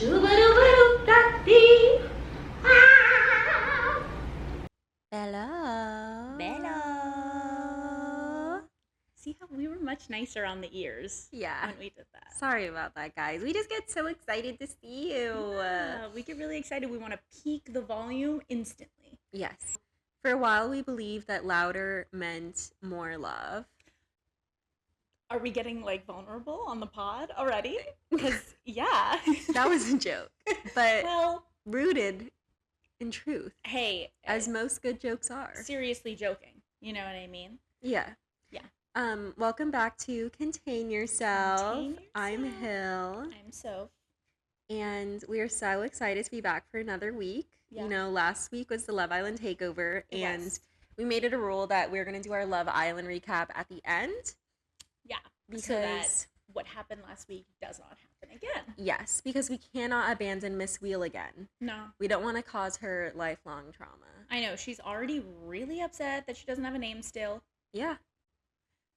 Shoo-ba-doo-ba-doo-da-dee. Ah. Bello. Bello. See how we were much nicer on the ears Yeah. when we did that. Sorry about that, guys. We just get so excited to see you. Yeah, we get really excited. We want to peak the volume instantly. Yes. For a while, we believed that louder meant more love. Are we getting like vulnerable on the pod already? Because yeah, That was a joke, but well, rooted in truth, hey, as most good jokes are. seriously joking. You know what I mean? Yeah. Yeah. Welcome back to Contain Yourself. Contain I'm Yourself. Hill, I'm Soph. and we are so excited to be back for another week. Yeah. You know, last week was the Love Island takeover, It and was. we made it a rule that we're going to do our Love Island recap at the end. Yeah. Because so that what happened last week does not happen again. Yes, because we cannot abandon Miss Wheel again. No. We don't want to cause her lifelong trauma. I know. She's already really upset that she doesn't have a name still. Yeah.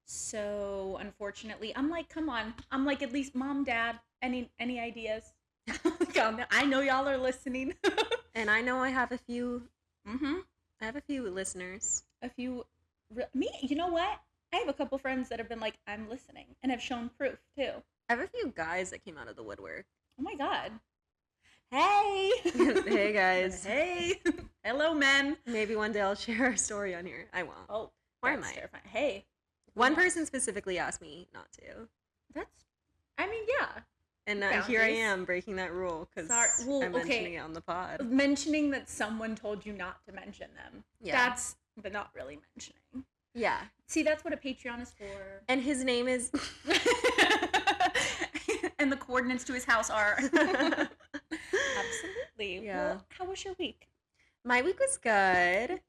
So, unfortunately, I'm like, come on. I'm like, at least Mom, Dad, any ideas? I know y'all are listening. And I know I have a few Mm-hmm. I have a few listeners. You know what? I have a couple friends that have been like, I'm listening, and have shown proof, too. I have a few guys that came out of the woodwork. Oh my God. Hey. Hey, guys. Hey. Hello, men. Maybe one day I'll share our story on here. I won't. Oh, Or that's am I? terrifying. Hey. One person specifically asked me not to. I mean, yeah. And here I Boundaries. am breaking that rule because Well, I'm okay. mentioning it on the pod. Mentioning that someone told you not to mention them. Yeah. But not really mentioning. Yeah. See, that's what a Patreon is for. And his name is... And the coordinates to his house are... Absolutely. Yeah. Well, how was your week? My week was good.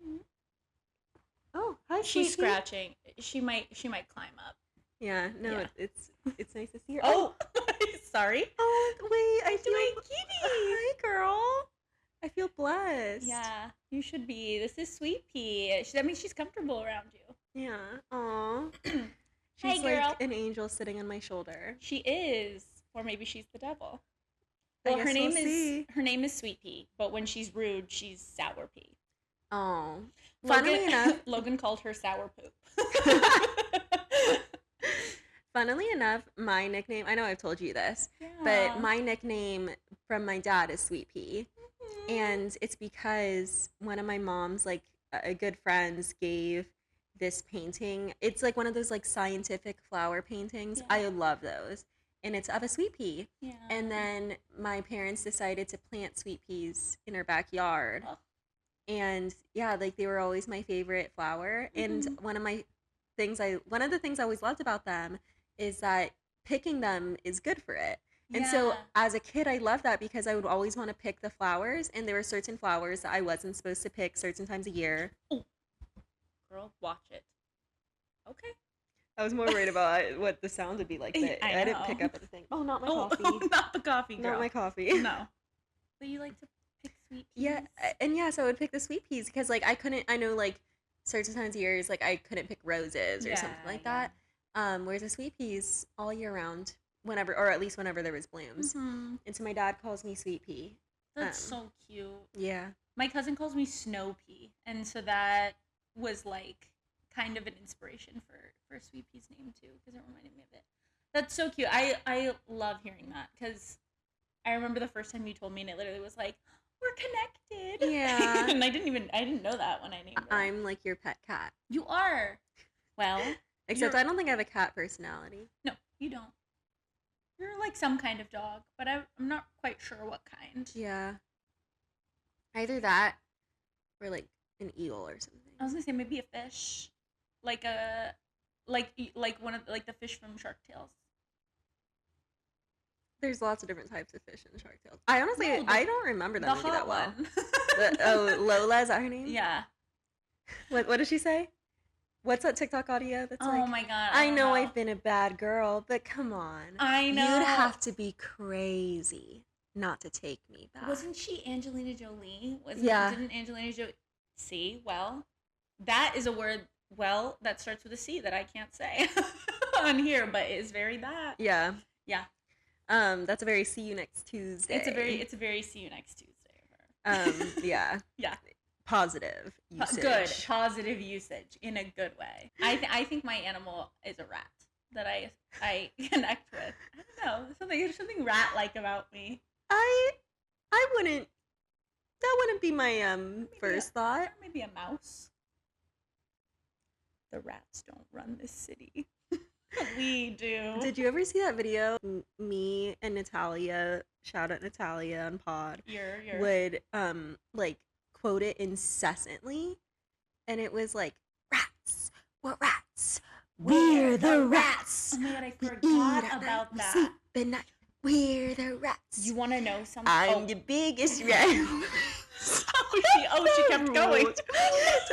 Oh, hi, She's Sweetpea. scratching. She might climb up. Yeah, no, Yeah. it's nice to see her. Oh, sorry. Oh, wait, I feel... My kitty. Hi, girl. I feel blessed. Yeah, you should be. This is Sweetpea. That means she's comfortable around you. Yeah. Aw. Hey, She's girl. like an angel sitting on my shoulder. She is, or maybe she's the devil. I Well, guess her name we'll see. Her name is Sweetpea, but when she's rude, she's Sour Pea. Oh. Funnily enough, Logan called her Sour Poop. funnily enough, my nickname, I know I've told you this, but my nickname from my dad is Sweetpea. And it's because one of my mom's like good friends gave this painting. It's like one of those like scientific flower paintings. Yeah. I love those. And it's of a sweet pea. Yeah. And then my parents decided to plant sweet peas in our backyard. Oh. And yeah, like they were always my favorite flower. And one of the things I always loved about them is that picking them is good for it. And so as a kid, I loved that because I would always want to pick the flowers, and there were certain flowers that I wasn't supposed to pick certain times a year. Oh. Girl, watch it. Okay. I was more worried about what the sound would be like. But I didn't pick up anything. Oh, not my coffee. Oh, not the coffee, girl. Not my coffee. No. But you like to pick sweet peas? Yeah, and so I would pick the sweet peas because like I know like certain times of years like I couldn't pick roses or something like that. Whereas the sweet peas all year round, whenever, or at least whenever there was blooms. Mm-hmm. And so my dad calls me Sweet Pea. That's so cute. Yeah. My cousin calls me Snow Pea, and so that was like kind of an inspiration for Sweet Pea's name too, because it reminded me of it. That's so cute. I love hearing that because I remember the first time you told me, and it literally was like, we're connected. Yeah. And I didn't know that when I named her. I'm like your pet cat. You are. Well. Except I don't think I have a cat personality. No, you don't. You're like some kind of dog, but I'm not quite sure what kind. Yeah. Either that or like an eagle or something. I was gonna say maybe a fish, like one of like the fish from Shark Tales. There's lots of different types of fish in Shark Tales. I honestly, I don't remember that movie that well. Lola, is that her name? Yeah. What does she say? What's that TikTok audio that's like? Oh my god. I know I've been a bad girl, but come on. I know. You'd have to be crazy not to take me back. Wasn't she Angelina Jolie? Yeah. Didn't Angelina Jolie? See, well, that is a word. Well, that starts with a C that I can't say on here, but is very that. Yeah. Yeah. That's a very see you next Tuesday. It's a very see you next Tuesday of her. Yeah. Yeah. Positive usage. Good. Positive usage in a good way. I think my animal is a rat that I connect with. I don't know. There's something rat-like about me. I wouldn't. That wouldn't be my first thought. Maybe a mouse. The rats don't run this city. We do. Did you ever see that video? Me and Natalia, shout out Natalia on pod, would like quote it incessantly, and it was like, rats, we're rats, we're the rats. Oh my god, I forgot about that. Sleep at night, we're the rats. You want to know something? I'm the biggest rat. she kept going.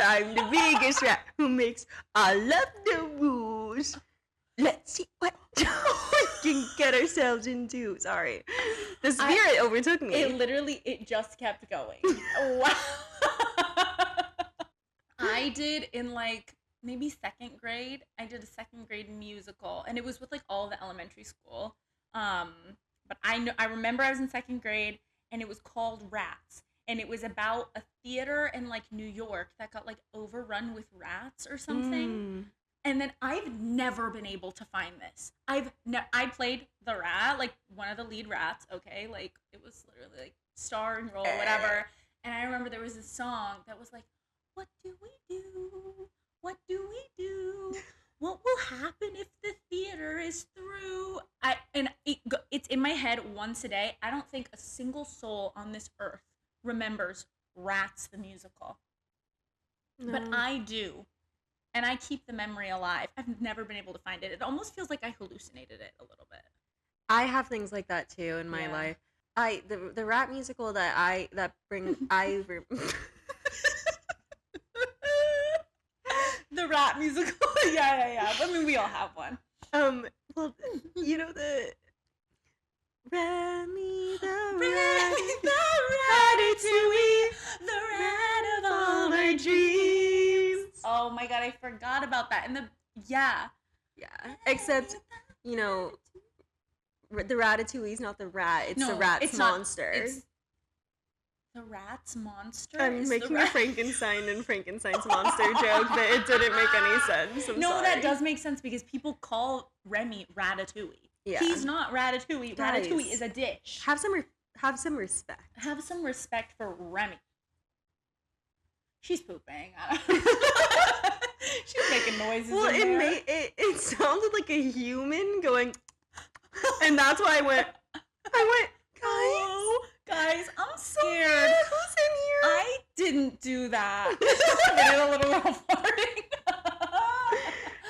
I'm the biggest rat who makes all of the rules. Let's see what we can get ourselves into. Sorry. The spirit overtook me. It just kept going. Wow. I did in like maybe second grade. I did a second grade musical, and it was with like all the elementary school. But I remember I was in second grade, and it was called Rats. And it was about a theater in like New York that got like overrun with rats or something. And then I've never been able to find this. I played the rat, like one of the lead rats, okay? Like it was literally like starring role, whatever. And I remember there was this song that was like, what do we do? What do we do? What will happen if the theater is through? It's in my head once a day. I don't think a single soul on this earth remembers Rats the musical. No. But I do. And I keep the memory alive. I've never been able to find it. It almost feels like I hallucinated it a little bit. I have things like that too in my life. The rat musical that the rat musical. Yeah. I mean, we all have one. Well, you know the Remy the Ratatouille, the rat of all our dreams. Oh my god, I forgot about that. And yeah. Except, you know, the Ratatouille is not the rat. It's the rat's monster. It's the rat's monster. I'm making a Frankenstein and Frankenstein's monster joke, but it didn't make any sense. I'm sorry. That does make sense because people call Remy Ratatouille. Yeah. He's not Ratatouille. Guys, Ratatouille is a dish. Have some respect. Have some respect for Remy. She's pooping. She's making noises. Well, it sounded like a human going, and that's why I went, guys, I'm scared. Who's in here? I didn't do that. I did a little farting.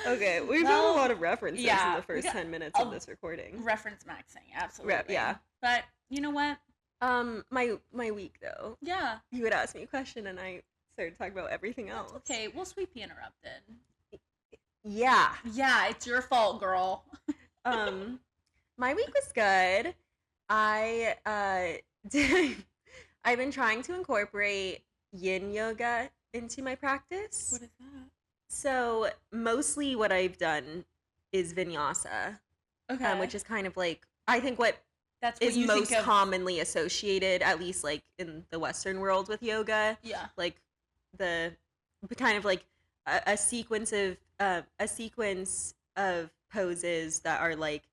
Okay, we've done a lot of references in the first 10 minutes of this recording. Reference maxing, absolutely. Yeah. But you know what? My week though. Yeah. You would ask me a question and I started talking about everything else. That's okay. Well, Sweetpea interrupted. Yeah. Yeah, it's your fault, girl. My week was good. I've been trying to incorporate yin yoga into my practice. What is that? So mostly what I've done is vinyasa, which is kind of like, I think what is most commonly associated, at least like in the Western world, with yoga. Yeah. Like the kind of like a sequence of poses that are like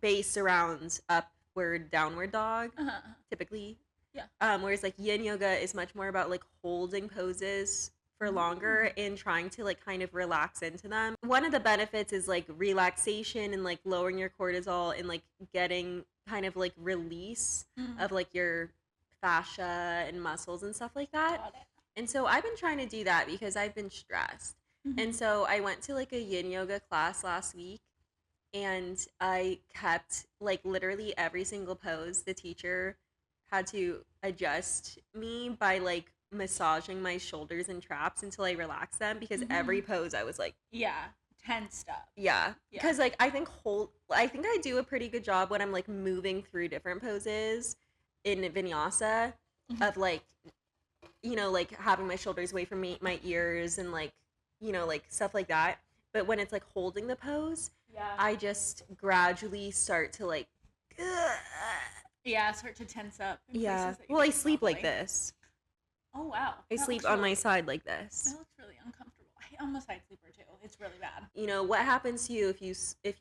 based around upward downward dog, typically. Yeah. Whereas like yin yoga is much more about like holding poses for longer and trying to like kind of relax into them. One of the benefits is like relaxation and like lowering your cortisol and like getting kind of like release of like your fascia and muscles and stuff like that. Got it. And so I've been trying to do that because I've been stressed. And so I went to like a yin yoga class last week and I kept like literally every single pose the teacher had to adjust me by like massaging my shoulders and traps until I relaxed them because every pose I was like tensed up. Yeah. Because like I think I do a pretty good job when I'm like moving through different poses in vinyasa of like, you know, like having my shoulders away from my ears and like, you know, like stuff like that. But when it's like holding the pose, Yeah. I just gradually start to like, Yeah, start to tense up. Yeah. Well, I sleep like this. Oh, wow. I sleep on my side like this. That looks really uncomfortable. I'm a side sleeper too. It's really bad. You know, what happens to you if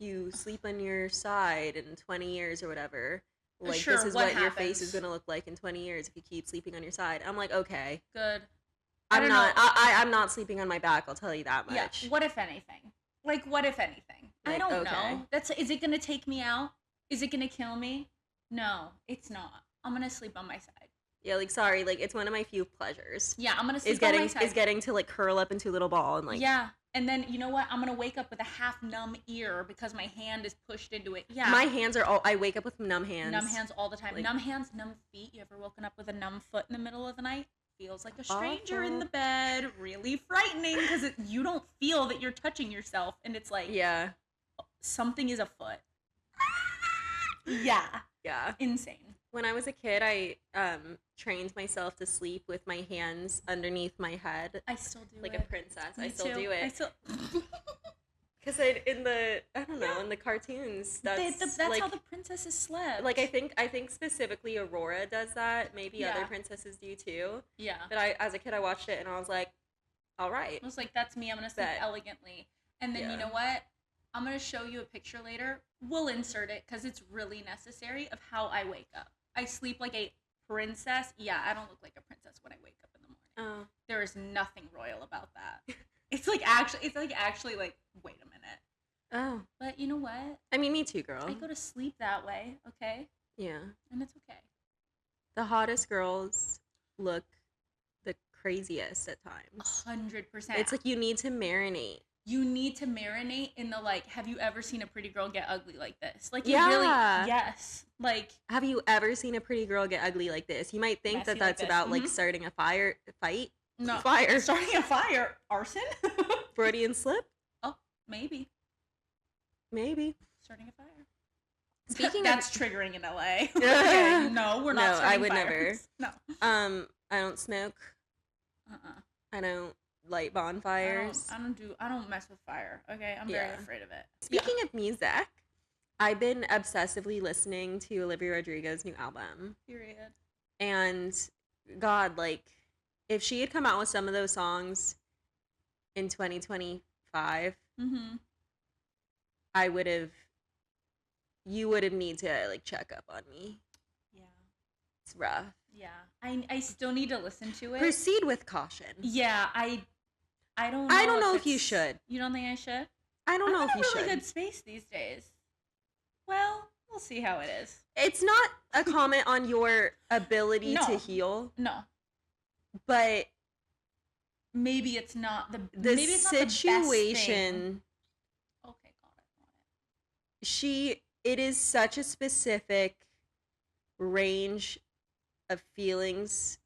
you sleep on your side in 20 years or whatever? Like, Sure, this is what what your face is happens? going to look like in 20 years if you keep sleeping on your side. I'm like, okay. Good. I'm not sleeping on my back, I'll tell you that much. Yeah. What if anything? Like, what if anything? I Like, don't okay. know. Is it gonna take me out? Is it gonna kill me? No, it's not. I'm gonna sleep on my side. Yeah, like, sorry, like, it's one of my few pleasures. Yeah, I'm gonna sleep on my side. Is getting to like curl up into a little ball and like. Yeah, and then you know what? I'm gonna wake up with a half numb ear because my hand is pushed into it. Yeah. My hands are all. I wake up with numb hands. Numb hands all the time. Like, numb hands, numb feet. You ever woken up with a numb foot in the middle of the night? Feels like a stranger in the bed. Really frightening because you don't feel that you're touching yourself, and it's like, yeah, something is afoot. Yeah. Yeah. Insane. When I was a kid, I trained myself to sleep with my hands underneath my head. I still do like it. a princess. Me I still too. do it. I still. Because in the in the cartoons, that's like, how the princesses slept. Like, I think specifically Aurora does that. Maybe other princesses do too. Yeah. But as a kid, I watched it and I was like, all right. I was like, that's me. I'm gonna sleep elegantly. And then you know what? I'm gonna show you a picture later. We'll insert it because it's really necessary of how I wake up. I sleep like a princess. Yeah, I don't look like a princess when I wake up in the morning. Oh. There is nothing royal about that. It's like actually like, wait a minute. Oh. But you know what? I mean, me too, girl. I go to sleep that way, okay? Yeah. And it's okay. The hottest girls look the craziest at times. 100%. It's like you need to marinate. You need to marinate in the, like, have you ever seen a pretty girl get ugly like this? Like, yes. Like, have you ever seen a pretty girl get ugly like this? You might think that that's about, like, starting a fight. No. Fire. Starting a fire. Arson? Freudian slip? Oh, maybe. Starting a fire. Speaking that's triggering in LA. Okay, no, we're not starting I would fires. never. No. I don't smoke. I don't light bonfires. I don't mess with fire. Okay, I'm very afraid of it. Speaking of music, I've been obsessively listening to Olivia Rodrigo's new album. Period. And God, like, if she had come out with some of those songs in 2025, you would have need to, like, check up on me. Yeah. It's rough. Yeah. I still need to listen to it. Proceed with caution. Yeah, I don't know. I don't know if you should. You don't think I should? I don't know if you should. I'm in a really good space these days. Well, we'll see how it is. It's not a comment on your ability to heal. No. But maybe it's not the situation. Okay, got it. It is such a specific range of feelings.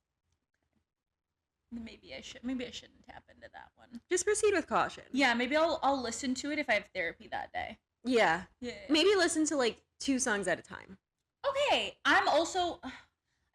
Maybe I shouldn't tap into that one. Just proceed with caution. Yeah, maybe I'll listen to it if I have therapy that day. Yeah. Yeah. Maybe listen to, like, 2 songs at a time. Okay. I'm also,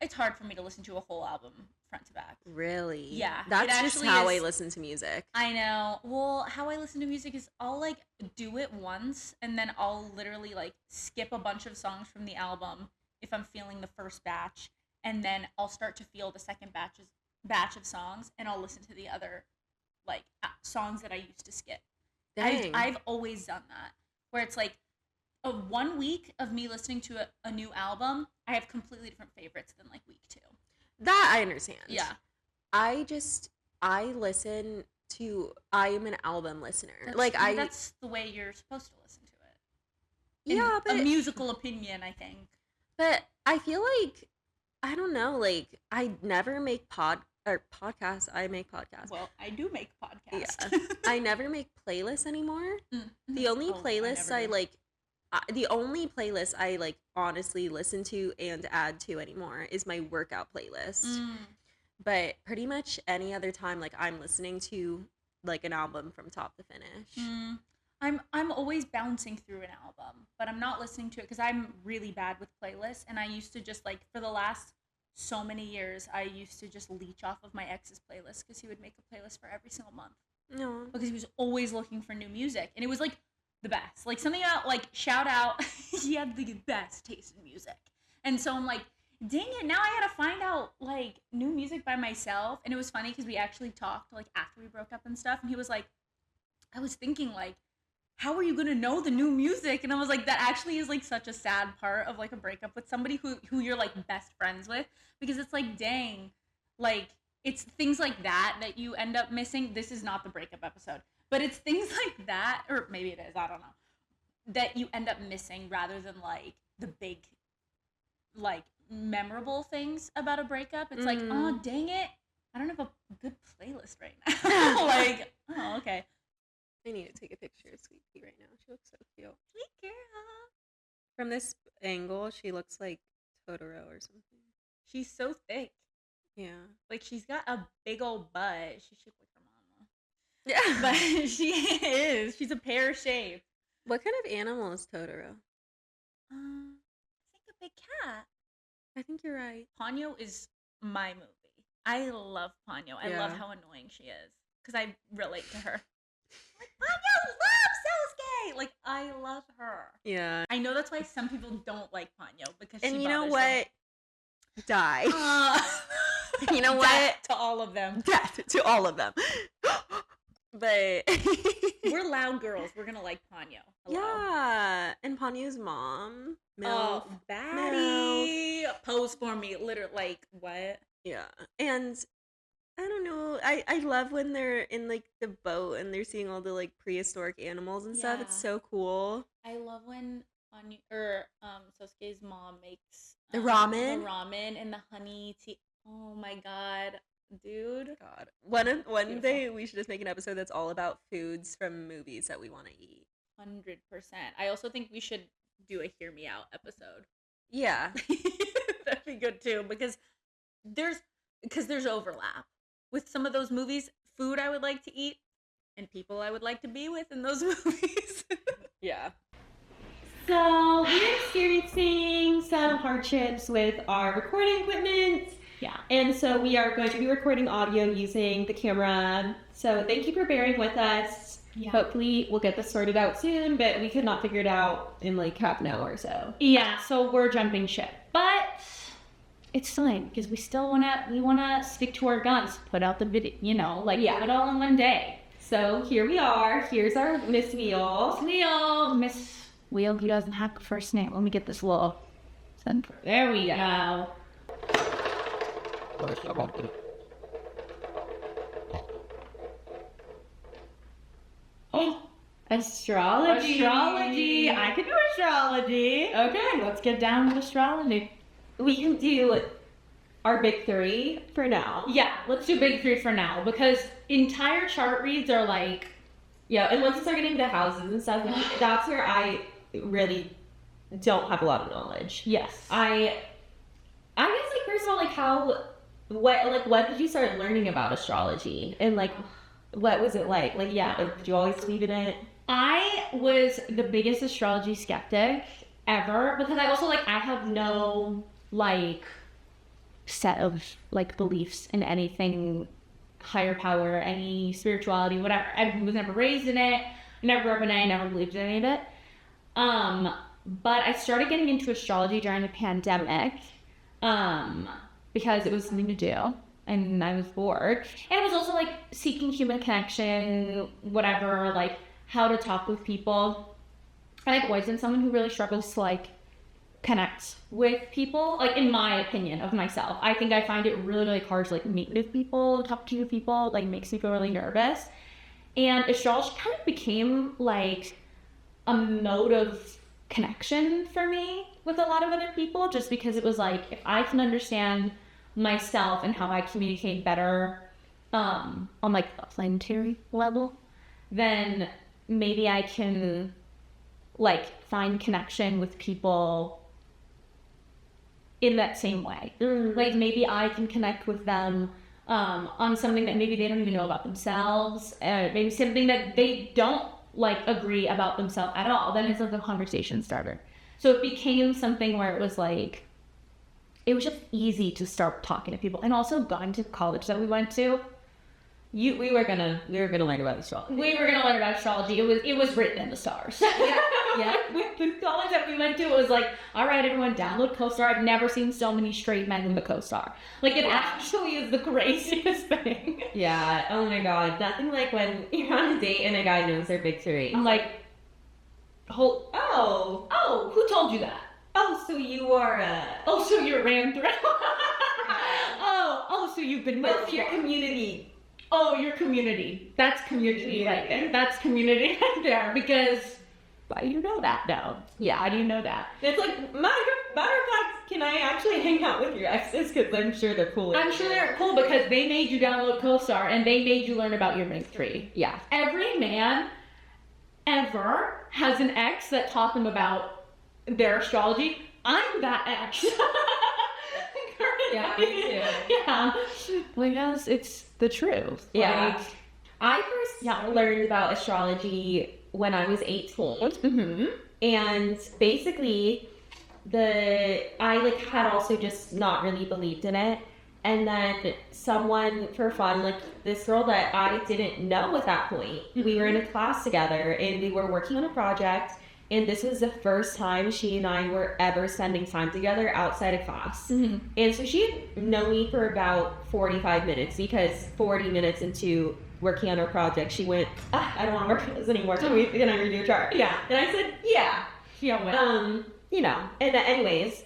it's hard for me to listen to a whole album front to back. Really? Yeah. That's just how I listen to music. I know. Well, how I listen to music is I'll, like, do it once and then I'll literally, like, skip a bunch of songs from the album if I'm feeling the first batch, and then I'll start to feel the second batch of songs, and I'll listen to the other, like, songs that I used to skip. Dang. I've always done that, where it's like a 1 week of me listening to a new album, I have completely different favorites than, like, week 2. That I understand. Yeah. I am an album listener. That's the way you're supposed to listen to it. Yeah, but a musical opinion, I think. But I feel like, I don't know, like, I never make podcasts. I make podcasts. Well, I do make podcasts. Yeah. I never make playlists anymore. The only playlists the only playlist I, like, honestly listen to and add to anymore is my workout playlist. But pretty much any other time, like, I'm listening to, like, an album from top to finish. I'm always bouncing through an album, but I'm not listening to it because I'm really bad with playlists, and I used to just, like, for the last so many years, I used to just leech off of my ex's playlist because he would make a playlist for every single month. No. Because he was always looking for new music, and it was, like, the best. Like something about like shout out, he had the best taste in music. And so I'm like, dang it, now I gotta find out like new music by myself. And it was funny because we actually talked like after we broke up and stuff, and he was like, I was thinking like, how are you gonna know the new music? And I was like, that actually is like such a sad part of like a breakup with somebody who you're like best friends with, because it's like, dang, like it's things like that you end up missing. This is not the breakup episode, but it's things like that, or maybe it is, I don't know, that you end up missing rather than like the big like memorable things about a breakup. It's like, oh dang it, I don't have a good playlist right now. Like, oh okay. I need to take a picture of Sweetpea right now. She looks so cute. Sweet girl. From this angle, she looks like Totoro or something. She's so thick. Yeah. Like she's got a big old butt. She should look her mama. Yeah. But she is. She's a pear shape. What kind of animal is Totoro? I think a big cat. I think you're right. Ponyo is my movie. I love Ponyo. I love how annoying she is because I relate to her. Like, Ponyo loves Sasuke! Like, I love her. Yeah. I know that's why some people don't like Ponyo, because and she you know bothers what? them. Die. You know what? Death to all of them. Death to all of them. But we're loud girls. We're gonna like Ponyo. Hello. Yeah. And Ponyo's mom. Oh, baddie. Pose for me. Literally, like, what? Yeah. And I don't know. I love when they're in like the boat and they're seeing all the like prehistoric animals and stuff. It's so cool. I love when Sosuke's mom makes the ramen. The ramen and the honey tea. Oh my god, dude. God. One day we should just make an episode that's all about foods from movies that we want to eat. 100%. I also think we should do a Hear Me Out episode. Yeah. That'd be good too, because there's overlap with some of those movies, food I would like to eat, and people I would like to be with in those movies. Yeah. So we're experiencing some hardships with our recording equipment. Yeah. And so we are going to be recording audio using the camera. So thank you for bearing with us. Yeah. Hopefully we'll get this sorted out soon, but we could not figure it out in like half an hour or so. Yeah, so we're jumping ship. But it's fine, because we still wanna stick to our guns, put out the video, do it all in one day. So here we are. Here's our Miss Wheel. Miss Wheel, who doesn't have a first name. Let me get this little center. There we go. Oh, astrology. I can do astrology. Okay, let's get down to astrology. We can do our big three for now. Yeah, let's do big three for now, because entire chart reads are like... Yeah, and once you start getting into houses and stuff, that's where I really don't have a lot of knowledge. Yes. I guess, like, first of all, what did you start learning about astrology? And, like, what was it like? Like, did you always believe in it? I was the biggest astrology skeptic ever, because I also, I have no, set of, beliefs in anything higher power, any spirituality, whatever. I was never raised in it. I never grew up in it. I never believed in any of it. But I started getting into astrology during the pandemic, because it was something to do and I was bored. And it was also seeking human connection, whatever, how to talk with people. And I've always been someone who really struggles to connect with people, in my opinion of myself. I think I find it really, really hard to meet with people, talk to people, makes me feel really nervous. And astrology kind of became a mode of connection for me with a lot of other people, just because it was if I can understand myself and how I communicate better on a planetary level, then maybe I can find connection with people in that same way. Maybe I can connect with them on something that maybe they don't even know about themselves, maybe something that they don't agree about themselves at all. Then it's a conversation starter. So it became something where it was it was just easy to start talking to people. And also going to college that we went to, we were gonna learn about astrology. We were gonna learn about astrology. It was written in the stars. Yeah. With the college that we went to, it was like, all right, everyone, download CoStar. I've never seen so many straight men in the CoStar. Like, it actually is the craziest thing. Yeah. Oh my God. Nothing like when you're on a date and a guy knows their big three. I'm like, Oh, who told you that? Oh, so you are So you ran through. So you've been what's your community? Oh, your community. That's community right there. That's community right there. Because why do you know that now? Yeah. How do you know that? It's like, matter of fact, can I actually hang out with your exes? Because I'm sure they're cool. I'm sure they're cool because they made you download CoStar and they made you learn about your big three. Yeah. Every man ever has an ex that taught them about their astrology. I'm that ex. Yeah, me too. Yeah. Well, yes, it's the truth. Yeah. Like, I first learned about astrology when I was 18. mm-hmm. And basically, I had also just not really believed in it. And then someone, for fun, this girl that I didn't know at that point, we were in a class together and we were working on a project. And this was the first time she and I were ever spending time together outside of class. Mm-hmm. And so she had known me for about 45 minutes because 40 minutes into working on our project, she went, I don't want to work on this anymore. Can I redo a chart? Yeah. And I said, yeah. Yeah. And anyways,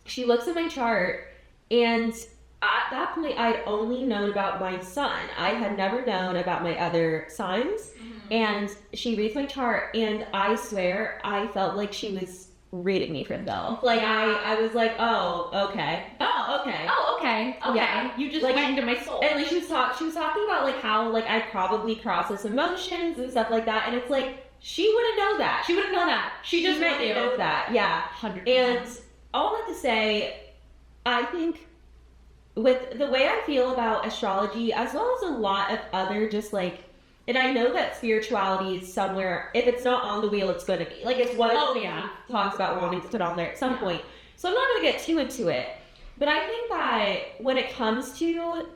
she looks at my chart, and at that point, I'd only known about my sun. I had never known about my other signs. And she reads my chart, and I swear I felt like she was reading me from Bill. I was like, oh, okay. Okay. Yeah. You just went into my soul. And she was talking about how I probably process emotions and stuff like that. And it's like, she wouldn't know that. She wouldn't know that. She just met you. Know that. Yeah. 100%. And all that to say, I think with the way I feel about astrology, as well as a lot of other and I know that spirituality is somewhere, if it's not on the wheel, it's going to be. It's one of the things he talks about wanting to put on there at some point. So I'm not going to get too into it. But I think that when it comes to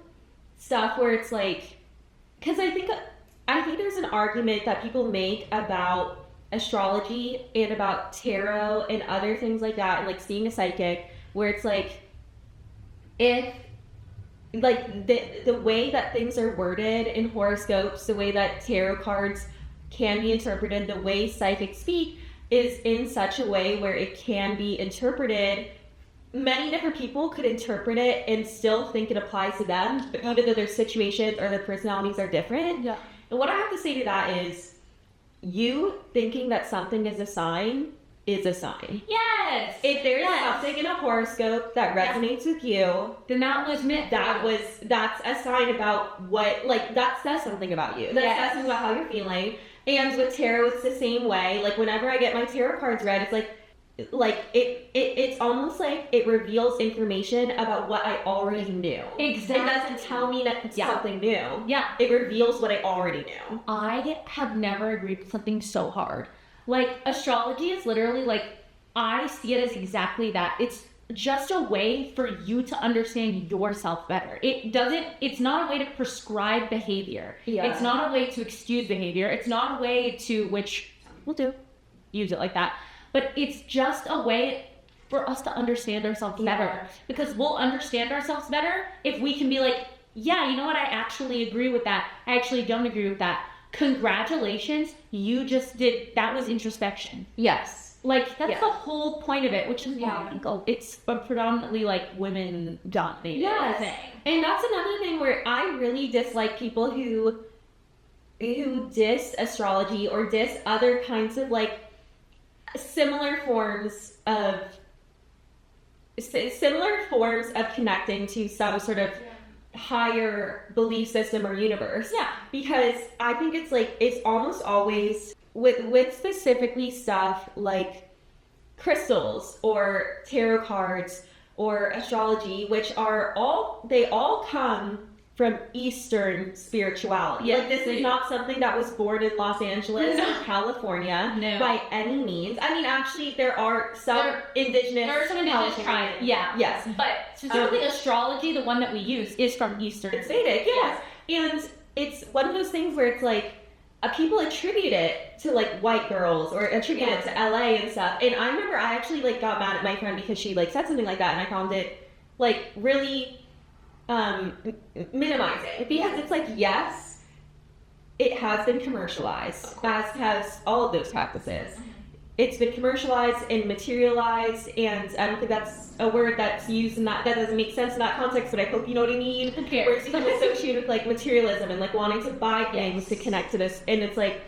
stuff where it's because I think there's an argument that people make about astrology and about tarot and other things like that, and seeing a psychic, where it's if the way that things are worded in horoscopes, the way that tarot cards can be interpreted, the way psychics speak is in such a way where it can be interpreted. Many different people could interpret it and still think it applies to them, even though their situations or their personalities are different. Yeah. And what I have to say to that is, you thinking that something is a sign is a sign. Yes. If there's something in a horoscope that resonates with you, then that was meant. That's a sign about what, that says something about you. That says something about how you're feeling. And with tarot, it's the same way. Whenever I get my tarot cards read, it's it's almost like it reveals information about what I already knew. Exactly. It doesn't tell me that it's something new. Yeah. It reveals what I already knew. I have never agreed with something so hard. Astrology is literally I see it as exactly that. It's just a way for you to understand yourself better. It's not a way to prescribe behavior. Yeah. It's not a way to excuse behavior. It's not a way to, which we'll do, use it like that. But it's just a way for us to understand ourselves better. Because we'll understand ourselves better if we can be yeah, you know what? I actually agree with that. I actually don't agree with that. Congratulations, you just did, that was introspection. Yes. That's the whole point of it, which is why it's a predominantly women dominated thing. And that's another thing where I really dislike people who diss astrology or diss other kinds of similar forms of connecting to some sort of higher belief system or universe. Yeah. Because I think it's almost always with specifically stuff like crystals or tarot cards or astrology, which they all come from Eastern spirituality. Yes, this is not something that was born in Los Angeles or California by any means. I mean, actually, there are some indigenous tribes. Yeah. Yes. But specifically astrology, the one that we use, is from Eastern. It's Vedic, yes. And it's one of those things where it's like, people attribute it to like white girls or attribute it to LA and stuff. And I remember I actually like got mad at my friend because she like said something like that, and I found it like really minimizing, because it's like, yes, it has been commercialized, as has all of those practices. It's been commercialized and materialized, and I don't think that's a word that's used in that doesn't make sense in that context, but I hope you know what I mean. Okay. Where it's become associated with like materialism and like wanting to buy things to connect to this, and it's like,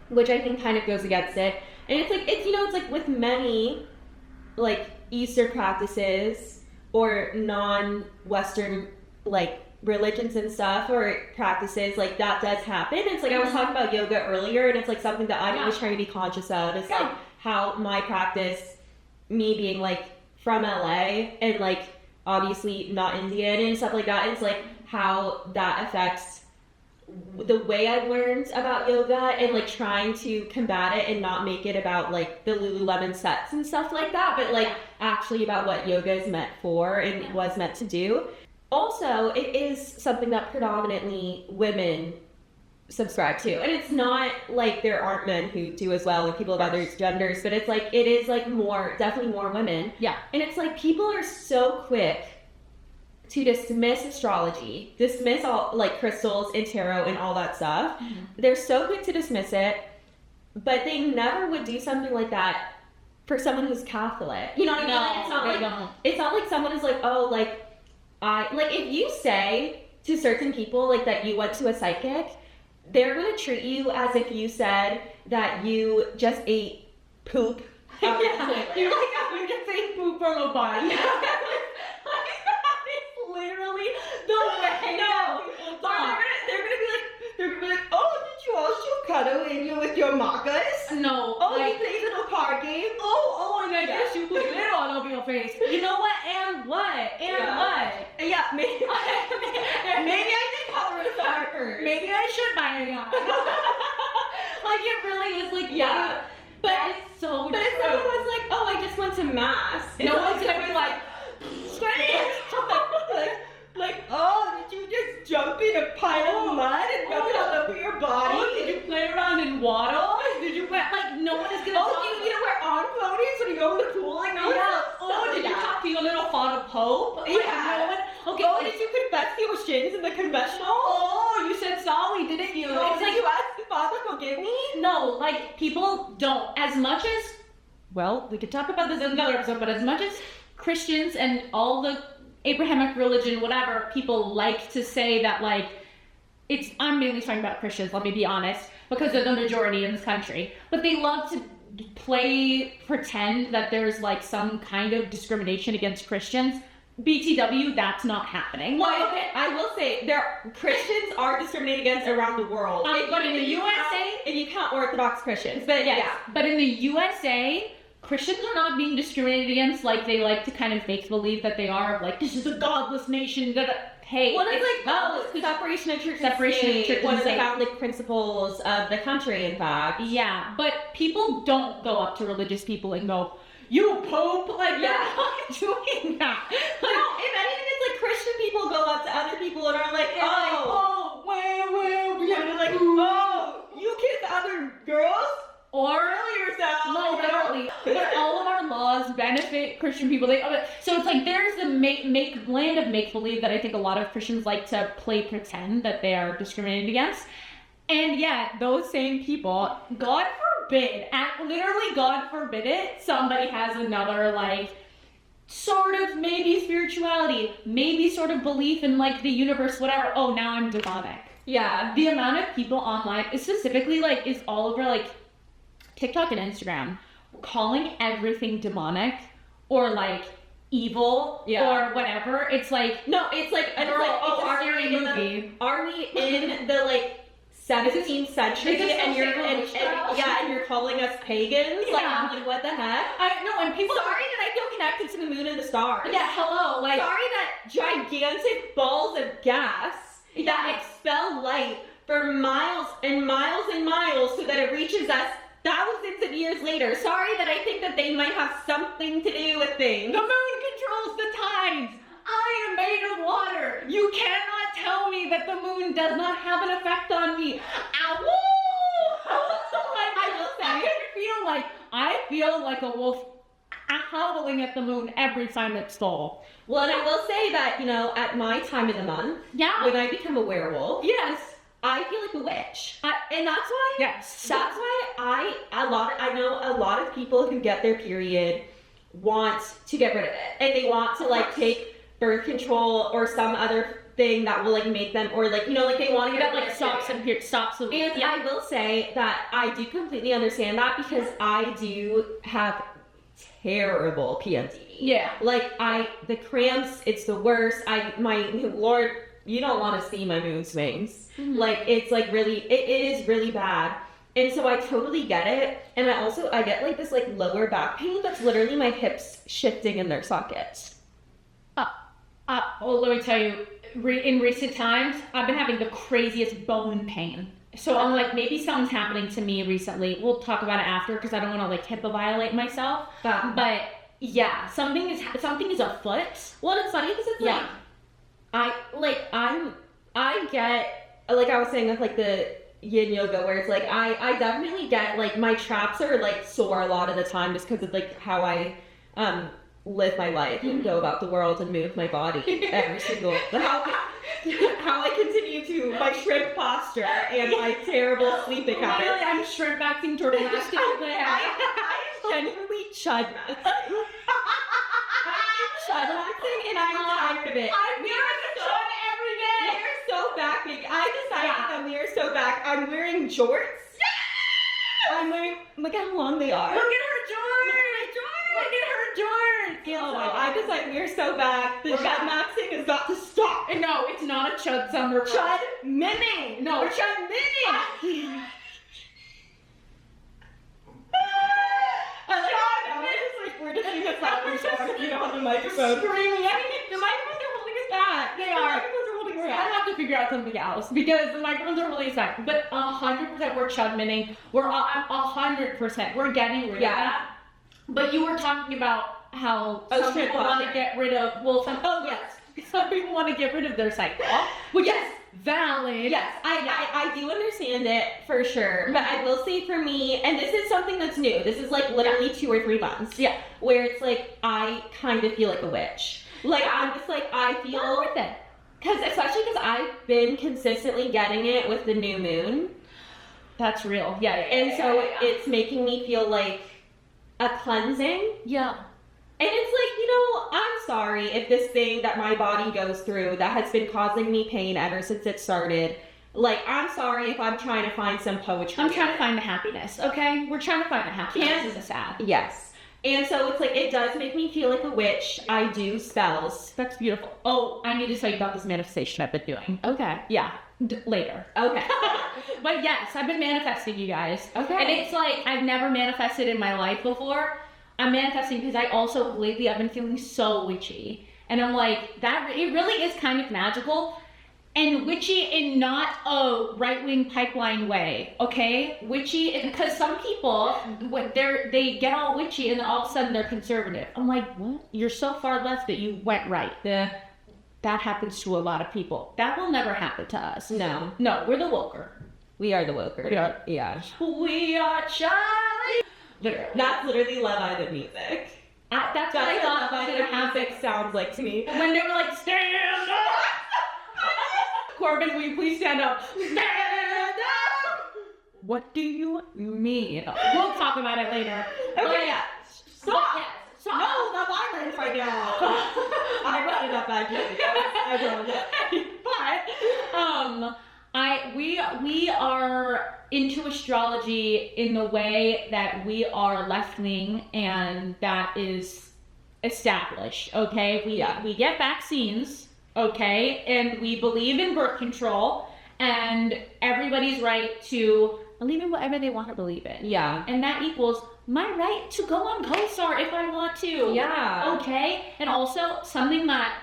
which I think kind of goes against it. And it's like, it's, you know, it's like with many like Eastern practices or non-Western like religions and stuff or practices, like that does happen. It's like I was talking about yoga earlier, and it's like something that I'm always trying to be conscious of. It's like how my practice, me being like from LA and like obviously not Indian and stuff like that, it's like how that affects the way I've learned about yoga, and like trying to combat it and not make it about like the Lululemon sets and stuff like that, but like actually about what yoga is meant for and was meant to do. Also, it is something that predominantly women subscribe to. And it's not like there aren't men who do as well, and people of other genders, but it's like, it is like more, definitely more women. Yeah. And it's like, people are so quick to dismiss astrology, dismiss all like crystals and tarot and all that stuff. Mm-hmm. They're so quick to dismiss it, but they never would do something like that for someone who's Catholic. You know what I mean? Like, it's not like someone is like, oh, like, if you say to certain people like that you went to a psychic, they're gonna treat you as if you said that you just ate poop. You're like, you just ate poop from a body. Literally the way. No, they're gonna be like, oh, did you also cuddle in you with your marcas? No. Oh, like, you played a card game? and I guess you put glitter all over your face. You know what? And what? What? Yeah, maybe I did color it darker. Maybe I should buy a yacht. Like, it really is like, Yeah. But it's so But if someone was like, oh, I just went to mass, no one's gonna be like, like, oh, did you just jump in a pile of mud and rub it all over your body? oh, did you play around in water? Did you play, like, no one is gonna You know, wear on floaties when you go in the pool? Like, no did you talk to your little father Pope? Like, Yeah. no one, okay, Oh, did you confess your shins in the confessional? oh, you said sorry, didn't you? Oh, It's did like, you ask the Father forgive me? no, like, people don't, as much as, well, we could talk about this in another episode, but as much as Christians and all the Abrahamic religion, whatever, people like to say that, like, I'm mainly talking about Christians, let me be honest, because they're the majority in this country, but they love to pretend that there's, like, some kind of discrimination against Christians. BTW, that's not happening. Well, okay, I will say, Christians are discriminated against around the world. But in the USA, and you count Orthodox Christians, but yeah. But in the USA, Christians are not being discriminated against like they like to kind of make believe that they are. Like, this is a godless nation. Hey, Well, it's like, separation of church and state, one of the founding principles of the country, in fact. Yeah, but people don't go up to religious people and go, you Pope, like, they're not doing that. Like, No, if anything, it's like Christian people go up to other people and are like, well, yeah, they're like, oh, you kiss other girls? or yourself. no, literally. But all of our laws benefit Christian people. So it's like there's the land of make believe that I think a lot of Christians like to pretend that they are discriminated against, and yet those same people, God forbid, literally God forbid it, somebody has another like sort of maybe spirituality, maybe sort of belief in like the universe, whatever. Oh, now I'm demonic. Yeah. The amount of people online, specifically like is all over like TikTok and Instagram, calling everything demonic or like evil or whatever. It's like, No, it's like, girl, it's a are scary we in movie. Are we in the like 17th century is this and you're some and, style? and you're calling us pagans? Like, Yeah. I'm like, what the heck? I know, and people. Sorry that I feel connected to the moon and the stars. Yeah, hello, like. Sorry that gigantic balls of gas that expel light for miles and miles and miles so that it reaches us thousands of years later. Sorry that I think that they might have something to do with things. The moon controls the tides. I am made of water. You cannot tell me that the moon does not have an effect on me. Ow! I feel like a wolf howling at the moon every time it's full. Well, and I will say that, you know, at my time of the month, Yeah. when I become a werewolf, Yes. I feel like a witch. And that's why, Yes. that's why I know a lot of people who get their period want to get rid of it. And they want to, like, take birth control or some other thing that will, like, make them, or, like, you know, like, they want to get That like stops and stops the And yeah. I will say that I do completely understand that, because I do have terrible PMDD. Yeah. Like, the cramps, it's the worst. My Lord, you don't want to see my mood swings. Mhm. Like, it's like really, it is really bad. And so I totally get it. And I get like this like lower back pain that's literally my hips shifting in their sockets. Well, let me tell you, in recent times, I've been having the craziest bone pain. So I'm like, maybe something's happening to me recently. We'll talk about it after because I don't want to like HIPAA violate myself. But yeah, something is afoot. Well, it's funny because it's Yeah. I get, like I was saying with like the yin yoga, where it's like I definitely get like my traps are like sore a lot of the time just because of like how I live my life and go about the world and move my body every single how I continue to my shrimp posture and my terrible sleeping habits. Literally, I'm Chudmaxxing turtle just I genuinely Chudmaxxing. Chudmaxxing, and I'm tired of it. I'm wearing a chud every day. We are so back, big. I decided that we are so back. I'm wearing jorts. I'm wearing. Look how long they are. Look at her jorts. Look at her jorts. Oh my! I decided we're so back. The Chudmaxxing has got to stop. No, it's not a chud summer. Chud mini. No, chud mini. I like how we're just doing this loud you know, on the microphone. Screaming. I mean, the microphones are holding us back. They are. I have to figure out something else because the microphones are really sad. But 100% we're chud minning. We're 100%. We're getting rid of that. But you were talking about how some people want to get rid of. Well, some people want to get rid of their cycle, which is valid. Yes, I do understand it for sure. But I will say for me, and this is something that's new. This is like literally 2 or 3 months. Yeah. Where it's like I kind of feel like a witch. Like I'm just like I feel worth it. Especially because I've been consistently getting it with the new moon. That's real. Yeah. And so it's making me feel like a cleansing. Yeah. And it's like, you know, I'm sorry if this thing that my body goes through that has been causing me pain ever since it started, like, I'm sorry if I'm trying to find some poetry. I'm trying to find the happiness, okay? We're trying to find the happiness. This is sad. Yes. And so it's like, it does make me feel like a witch. I do spells. That's beautiful. Oh, I need to tell you about this manifestation I've been doing. Okay. Yeah. Later. Okay. But yes, I've been manifesting, you guys. Okay. And it's like, I've never manifested in my life before. I'm manifesting because I also, lately, I've been feeling so witchy. And I'm like, it really is kind of magical. And witchy in not a right-wing pipeline way, okay? Witchy, because some people, when they get all witchy and then all of a sudden they're conservative. I'm like, what? You're so far left that you went right. That happens to a lot of people. That will never happen to us. No. No, we're the woker. We are the woker. We are. Yeah. We are Charlie. Literally. That's literally Love Island music. That's what I thought Love Island music sounds like to me. when they were like, stand up! Corbin, will you please stand up? Stand up! What do you mean? We'll talk about it later. Okay, yeah. Stop! Yes, stop. No, Love Island right now. I brought it up actually. I brought it up. But we are into astrology in the way that we are left wing, and that is established. Okay, we get vaccines. Okay, and we believe in birth control, and everybody's right to believe in whatever they want to believe in. Yeah. And that equals my right to go on CoStar if I want to. Yeah. Okay, and also something that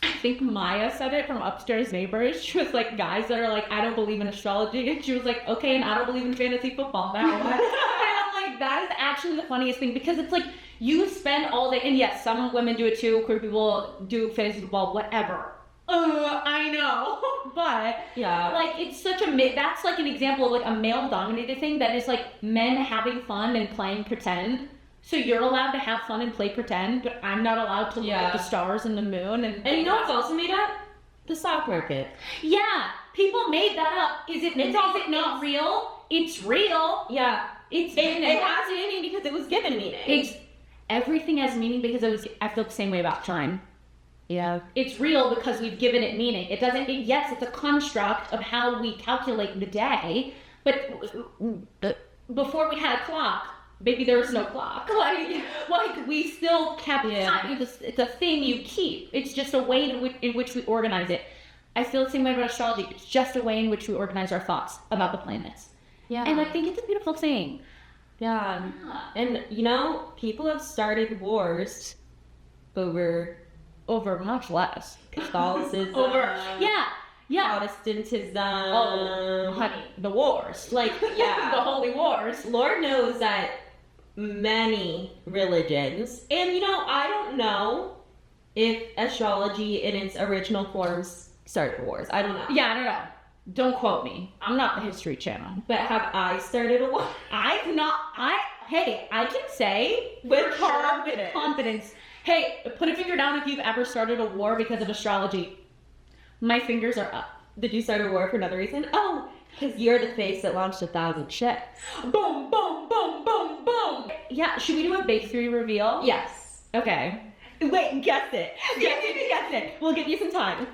I think Maya said it from Upstairs Neighbors. She was like, guys that are like, I don't believe in astrology. And she was like, okay, and I don't believe in fantasy football. Now what? And I'm like, that is actually the funniest thing, because it's like, you spend all day, and yes, some women do it too, queer people do fantasy football, whatever. I know. But Yeah. like it's such a that's like an example of like a male dominated thing that is like men having fun and playing pretend. So you're allowed to have fun and play pretend, but I'm not allowed to look at the stars and the moon and And you know what's also made up? The stock market. yeah, people made that up. Is it not real? It's real. Yeah. It has meaning because it was given meaning. Everything has meaning because I feel the same way about time. Yeah. It's real because we've given it meaning. It doesn't, yes, it's a construct of how we calculate the day, but before we had a clock, maybe there was no clock. Like we still kept time. It's a thing you keep. It's just a way in which we organize it. I feel the same way about astrology. It's just a way in which we organize our thoughts about the planets. Yeah. And I think it's a beautiful thing. Yeah. And you know, people have started wars over much less. Catholicism. Protestantism. Oh, honey, the wars. Like, yeah. The holy wars. Lord knows that many religions, and you know, I don't know if astrology in its original forms started wars. I don't know. Yeah, I don't know. Don't quote me. I'm not the History Channel. But have I started a war? I can say With confidence. Hey, put a finger down if you've ever started a war because of astrology. My fingers are up. Did you start a war for another reason? Oh, because you're the face that launched 1,000 ships. Boom, boom, boom, boom, boom. Yeah, should we do a big three reveal? Yes. Okay. Wait, guess it. Guess it. We'll give you some time.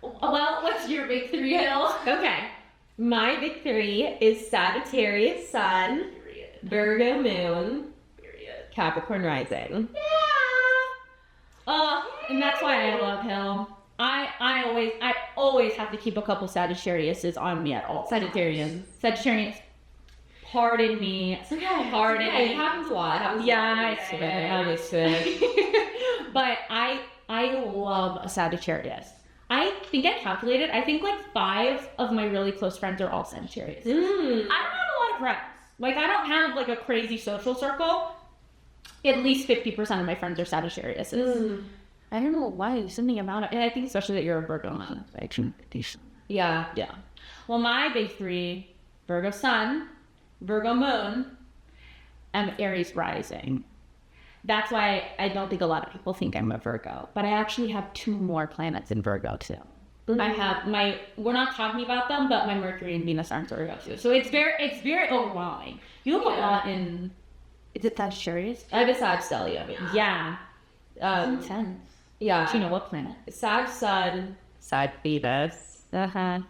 Well, what's your big three, Hill? Okay. My big three is Sagittarius Sun, Virgo Moon, Capricorn Rising. And that's why I love Hill. I always have to keep a couple Sagittariuses on me at all. Sagittarians. Pardon me. It's okay. Pardon me. It happens a lot. I swear. But I love a Sagittarius. I think I calculated. I think like 5 of my really close friends are all Sagittarius. I don't have a lot of friends. Like I don't have like a crazy social circle. At least 50% of my friends are Sagittarius. I don't know why. Something about it. And I think especially that you're a Virgo. Yeah. Yeah. Well, my big three: Virgo Sun, Virgo Moon, and Aries Rising. That's why I don't think a lot of people think I'm a Virgo, but I actually have 2 more planets in Virgo too. I have we're not talking about them, but my Mercury and Venus are in Virgo too. So it's very overwhelming. You have a lot in, is it Sagittarius? I have a Sag stellium. Yeah. Intense. Yeah. Do you know what planet? Sag Sun, Sag Venus. And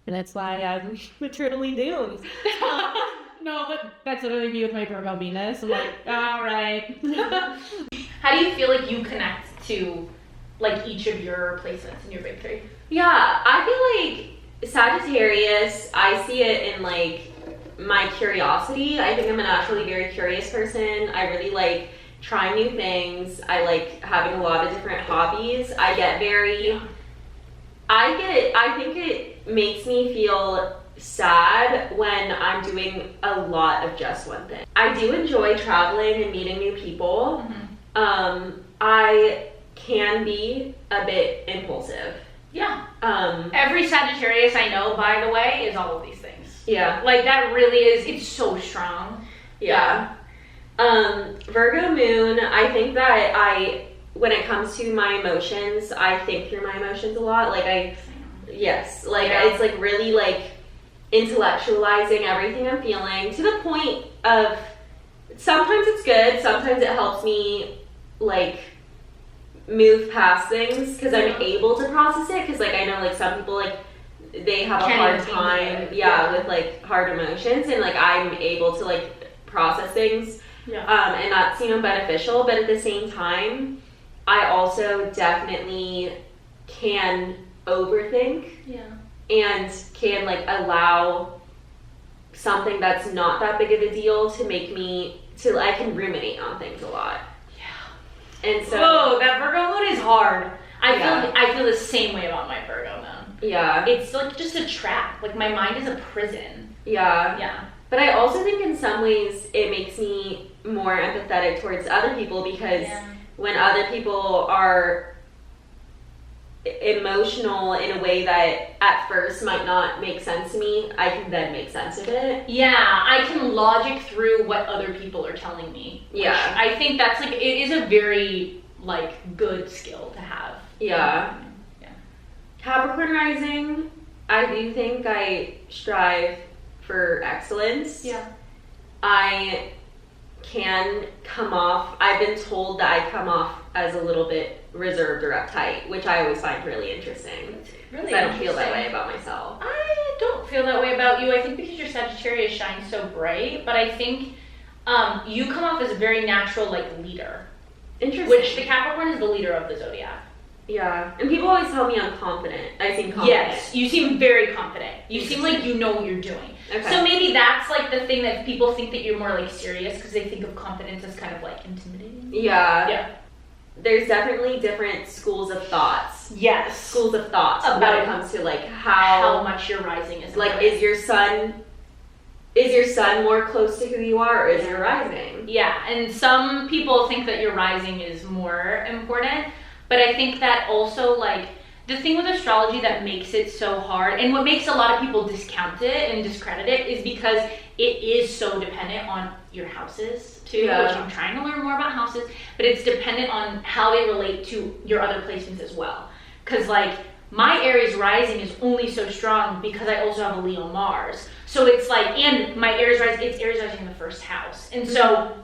that's why I'm maternally doomed. No, but that's literally me with my Virgo Venus. I'm like, all right. How do you feel like you connect to like each of your placements in your big three? Yeah, I feel like Sagittarius, I see it in like my curiosity. I think I'm a naturally very curious person. I really like trying new things. I like having a lot of different hobbies. I think it makes me feel sad when I'm doing a lot of just one thing. I do enjoy traveling and meeting new people. I can be a bit impulsive. Yeah. Every Sagittarius I know, by the way, is all of these things. Yeah. Like that really is, it's so strong. Yeah. Virgo Moon, I think that when it comes to my emotions, I think through my emotions a lot. Like it's like really like intellectualizing everything I'm feeling to the point of sometimes it's good, sometimes it helps me like move past things because I'm able to process it, because like I know like some people like they have a hard time with like hard emotions, and like I'm able to like process things and that's beneficial. But at the same time I also definitely can overthink and can like allow something that's not that big of a deal to make me I can ruminate on things a lot. And so, whoa, that Virgo moon is hard. I feel the same way about my Virgo moon. Yeah. It's like just a trap. Like my mind is a prison. Yeah. Yeah. But I also think in some ways it makes me more empathetic towards other people because when other people are emotional in a way that at first might not make sense to me, I can then make sense of it. Yeah, I can logic through what other people are telling me. Yeah. I think that's like, it is a very like good skill to have. Yeah. Capricorn rising, I do think I strive for excellence. Yeah. I can come off, I've been told that I come off as a little bit reserved or uptight, which I always find really interesting. Really, I don't feel that way about myself. I don't feel that way about you. I think because your Sagittarius shines so bright, but I think you come off as a very natural like leader. Interesting. Which the Capricorn is the leader of the zodiac. Yeah, and people always tell me I'm confident. I seem confident. Yes, you seem very confident. You seem like you know what you're doing. Okay. So maybe that's like the thing that people think that you're more like serious because they think of confidence as kind of like intimidating. Yeah. Yeah. There's definitely different schools of thoughts. Yes. Schools of thoughts when About it comes to like how much your rising is. like important. is your sun more close to who you are, or is your rising? Yeah, and some people think that your rising is more important, but I think that also like the thing with astrology that makes it so hard, and what makes a lot of people discount it and discredit it, is because it is so dependent on your houses too, Yeah. which I'm trying to learn more about houses, but it's dependent on how they relate to your other placements as well. Because like my Aries rising is only so strong because I also have a Leo Mars. So it's like, and my Aries rising, it's Aries rising in the first house. And so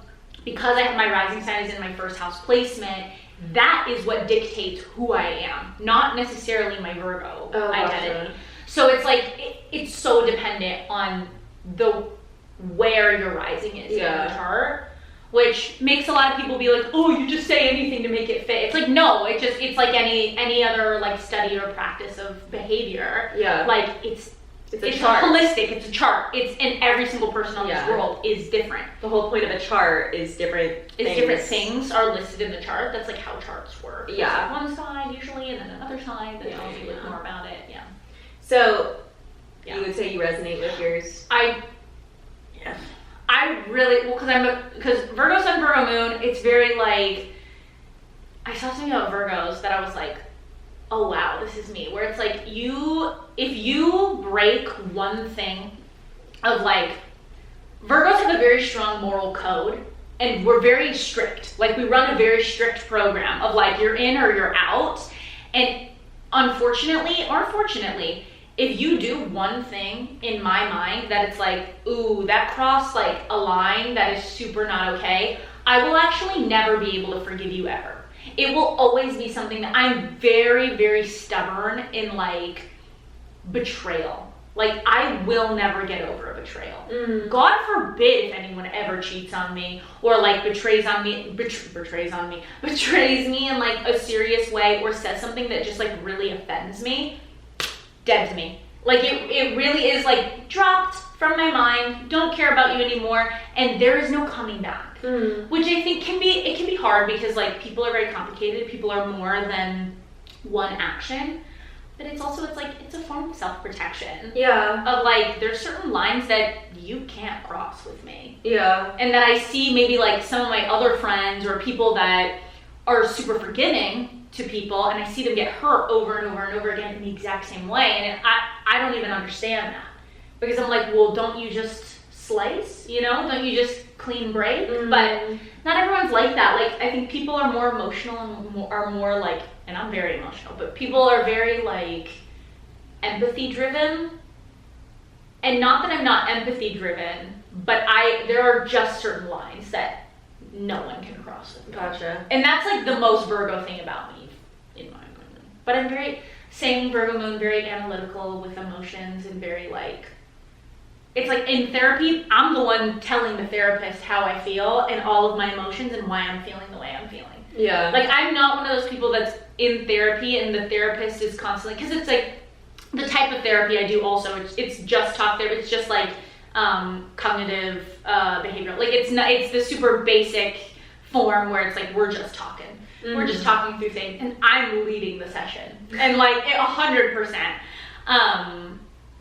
because I have my rising sign is in my first house placement, that is what dictates who I am, not necessarily my Virgo identity. Gotcha. So it's like, it's so dependent on where your rising is in the chart, which makes a lot of people be like, oh, you just say anything to make it fit. It's like, no, it's like any other like study or practice of behavior. Yeah. Like it's a chart. Holistic, it's a chart. It's, and every single person on this world is different. The whole point of a chart is different things. Different things are listed in the chart. That's like how charts work. Yeah. There's like one side usually, and then another side that tells you like more about it. Yeah. So, you would say you resonate with yours? I really, well, because Virgo Sun, Virgo Moon, it's very like, I saw something about Virgos that I was like, oh wow, this is me. Where it's like if you break one thing of like, Virgos have a very strong moral code and we're very strict. Like we run a very strict program of like, you're in or you're out. And unfortunately or fortunately, if you do one thing in my mind that it's like, ooh, that crossed like a line that is super not okay, I will actually never be able to forgive you ever. It will always be something that I'm very, very stubborn in like betrayal. Like I will never get over a betrayal. God forbid if anyone ever cheats on me or like betrays me in like a serious way or says something that just like really offends me. Dead to me. Like it really is like dropped from my mind, don't care about you anymore, and there is no coming back. Which I think can be hard because like people are very complicated, people are more than one action, but it's a form of self-protection. Yeah. Of like there's certain lines that you can't cross with me. Yeah. And that I see maybe like some of my other friends or people that are super forgiving to people, and I see them get hurt over and over and over again in the exact same way, and I don't even understand that, because I'm like, well, don't you just slice, don't you just clean break? But not everyone's like that. Like I think people are more emotional and are more like, and I'm very emotional, but people are very like empathy driven, and not that I'm not empathy driven, but there are just certain lines that no one can cross with me. Gotcha. And that's like the most Virgo thing about me, in my opinion. But I'm same Virgo Moon, very analytical with emotions and very like, it's like in therapy, I'm the one telling the therapist how I feel and all of my emotions and why I'm feeling the way I'm feeling. Yeah. Like I'm not one of those people that's in therapy and the therapist is constantly, because it's like the type of therapy I do also, it's just talk therapy, it's just like cognitive behavioral. Like it's the super basic form where it's like we're just talking. We're just talking through things and I'm leading the session. And like 100%.